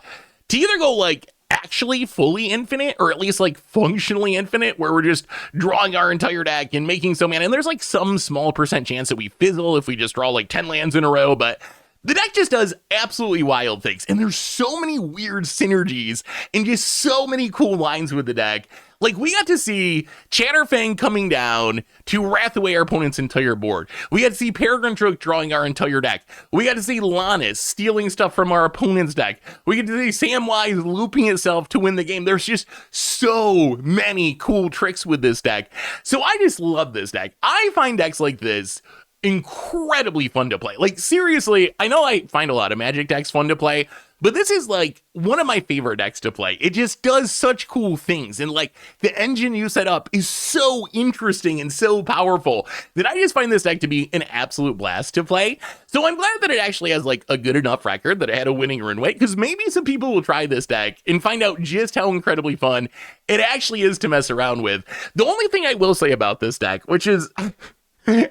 to either go like actually fully infinite or at least like functionally infinite where we're just drawing our entire deck and making so many, and there's like some small percent chance that we fizzle if we just draw like 10 lands in a row, but the deck just does absolutely wild things, and there's so many weird synergies and just so many cool lines with the deck. Like, we got to see Chatterfang coming down to wrath away our opponent's entire board. We got to see Peregrine Took drawing our entire deck. We got to see Lannis stealing stuff from our opponent's deck. We get to see Samwise looping itself to win the game. There's just so many cool tricks with this deck. So I just love this deck. I find decks like this incredibly fun to play. Like, seriously, I know I find a lot of Magic decks fun to play, but this is like one of my favorite decks to play. It just does such cool things, and like the engine you set up is so interesting and so powerful that I just find this deck to be an absolute blast to play. So I'm glad that it actually has like a good enough record that it had a winning run rate, because maybe some people will try this deck and find out just how incredibly fun it actually is to mess around with. The only thing I will say about this deck, which is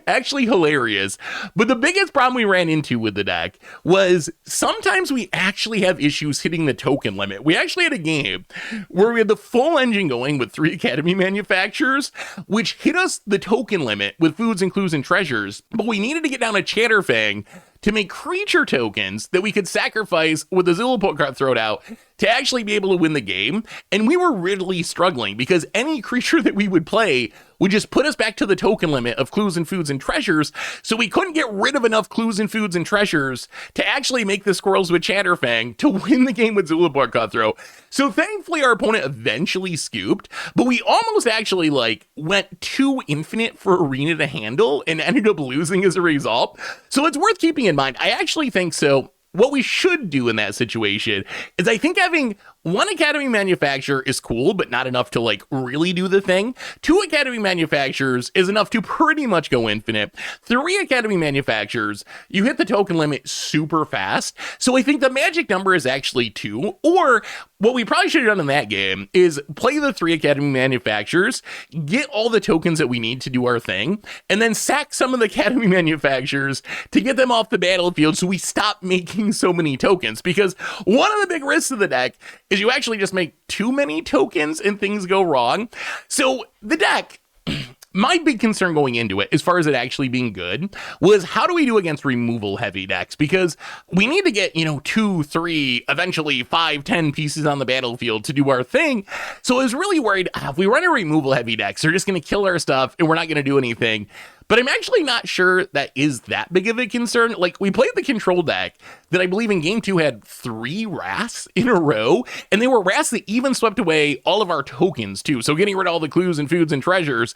actually hilarious, but the biggest problem we ran into with the deck was sometimes we actually have issues hitting the token limit. We actually had a game where we had the full engine going with 3 Academy Manufacturers, which hit us the token limit with foods and clues and treasures, but we needed to get down a Chatterfang to make creature tokens that we could sacrifice with the Zilliput card thrown out to actually be able to win the game. And we were really struggling because any creature that we would play would just put us back to the token limit of clues and foods and treasures. So we couldn't get rid of enough clues and foods and treasures to actually make the squirrels with Chatterfang to win the game with Zilliput Cutthroat. So thankfully our opponent eventually scooped, but we almost actually like went too infinite for Arena to handle and ended up losing as a result. So it's worth keeping in mind. I actually think so. What we should do in that situation is I think having 1 Academy Manufacturer is cool, but not enough to like really do the thing. 2 Academy Manufacturers is enough to pretty much go infinite. 3 Academy Manufacturers, you hit the token limit super fast. So I think the magic number is actually 2, or what we probably should have done in that game is play the 3 Academy Manufacturers, get all the tokens that we need to do our thing, and then sack some of the Academy Manufacturers to get them off the battlefield so we stop making so many tokens. Because one of the big risks of the deck is you actually just make too many tokens and things go wrong. So the deck, my big concern going into it, as far as it actually being good, was how do we do against removal heavy decks? Because we need to get, 2, 3, eventually 5, 10 pieces on the battlefield to do our thing. So I was really worried, if we run a removal heavy decks, they're just going to kill our stuff and we're not going to do anything. But I'm actually not sure that is that big of a concern. Like, we played the control deck that I believe in game 2 had 3 wraths in a row, and they were wraths that even swept away all of our tokens too. So getting rid of all the clues and foods and treasures.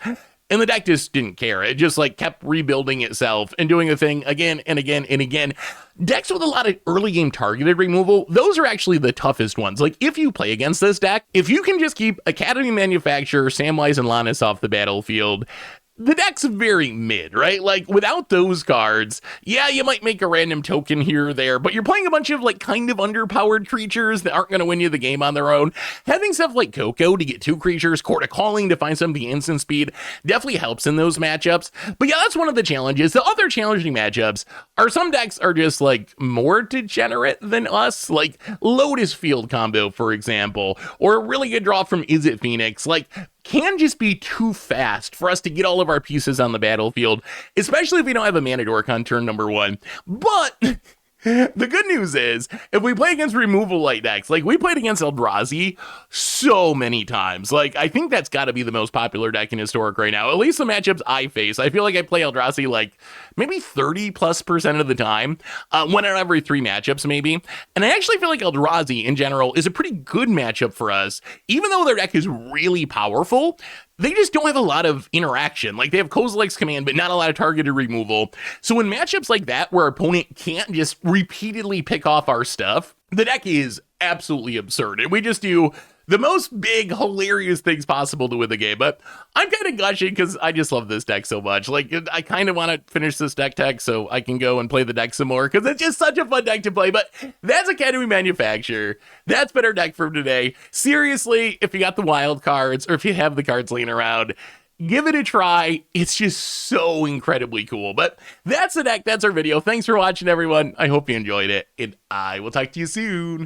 And the deck just didn't care. It just like kept rebuilding itself and doing the thing again and again and again. Decks with a lot of early game targeted removal, those are actually the toughest ones. Like, if you play against this deck, if you can just keep Academy Manufacturer, Samwise, and Lannis off the battlefield, the deck's very mid, right? Like, without those cards, yeah, you might make a random token here or there, but you're playing a bunch of like kind of underpowered creatures that aren't going to win you the game on their own. Having stuff like Coco to get 2 creatures, Court of Calling to find some of the instant speed definitely helps in those matchups. But yeah, that's one of the challenges. The other challenging matchups are some decks are just like more degenerate than us, like Lotus Field combo, for example, or a really good draw from Is It Phoenix, like can just be too fast for us to get all of our pieces on the battlefield, especially if we don't have a Mana Dork on turn number 1. But the good news is, if we play against removal light decks, like we played against Eldrazi so many times, like I think that's got to be the most popular deck in Historic right now, at least the matchups I face. I feel like I play Eldrazi like maybe 30+% of the time, 1 out of every 3 matchups maybe. And I actually feel like Eldrazi in general is a pretty good matchup for us, even though their deck is really powerful. They just don't have a lot of interaction. Like, they have Kozilek's Command, but not a lot of targeted removal. So in matchups like that, where our opponent can't just repeatedly pick off our stuff, the deck is absolutely absurd. And we just do the most big, hilarious things possible to win the game. But I'm kind of gushing because I just love this deck so much. Like, I kind of want to finish this deck tech so I can go and play the deck some more, because it's just such a fun deck to play. But that's Academy Manufacturer. That's been our deck for today. Seriously, if you got the wild cards, or if you have the cards laying around, give it a try. It's just so incredibly cool. But that's the deck. That's our video. Thanks for watching, everyone. I hope you enjoyed it, and I will talk to you soon.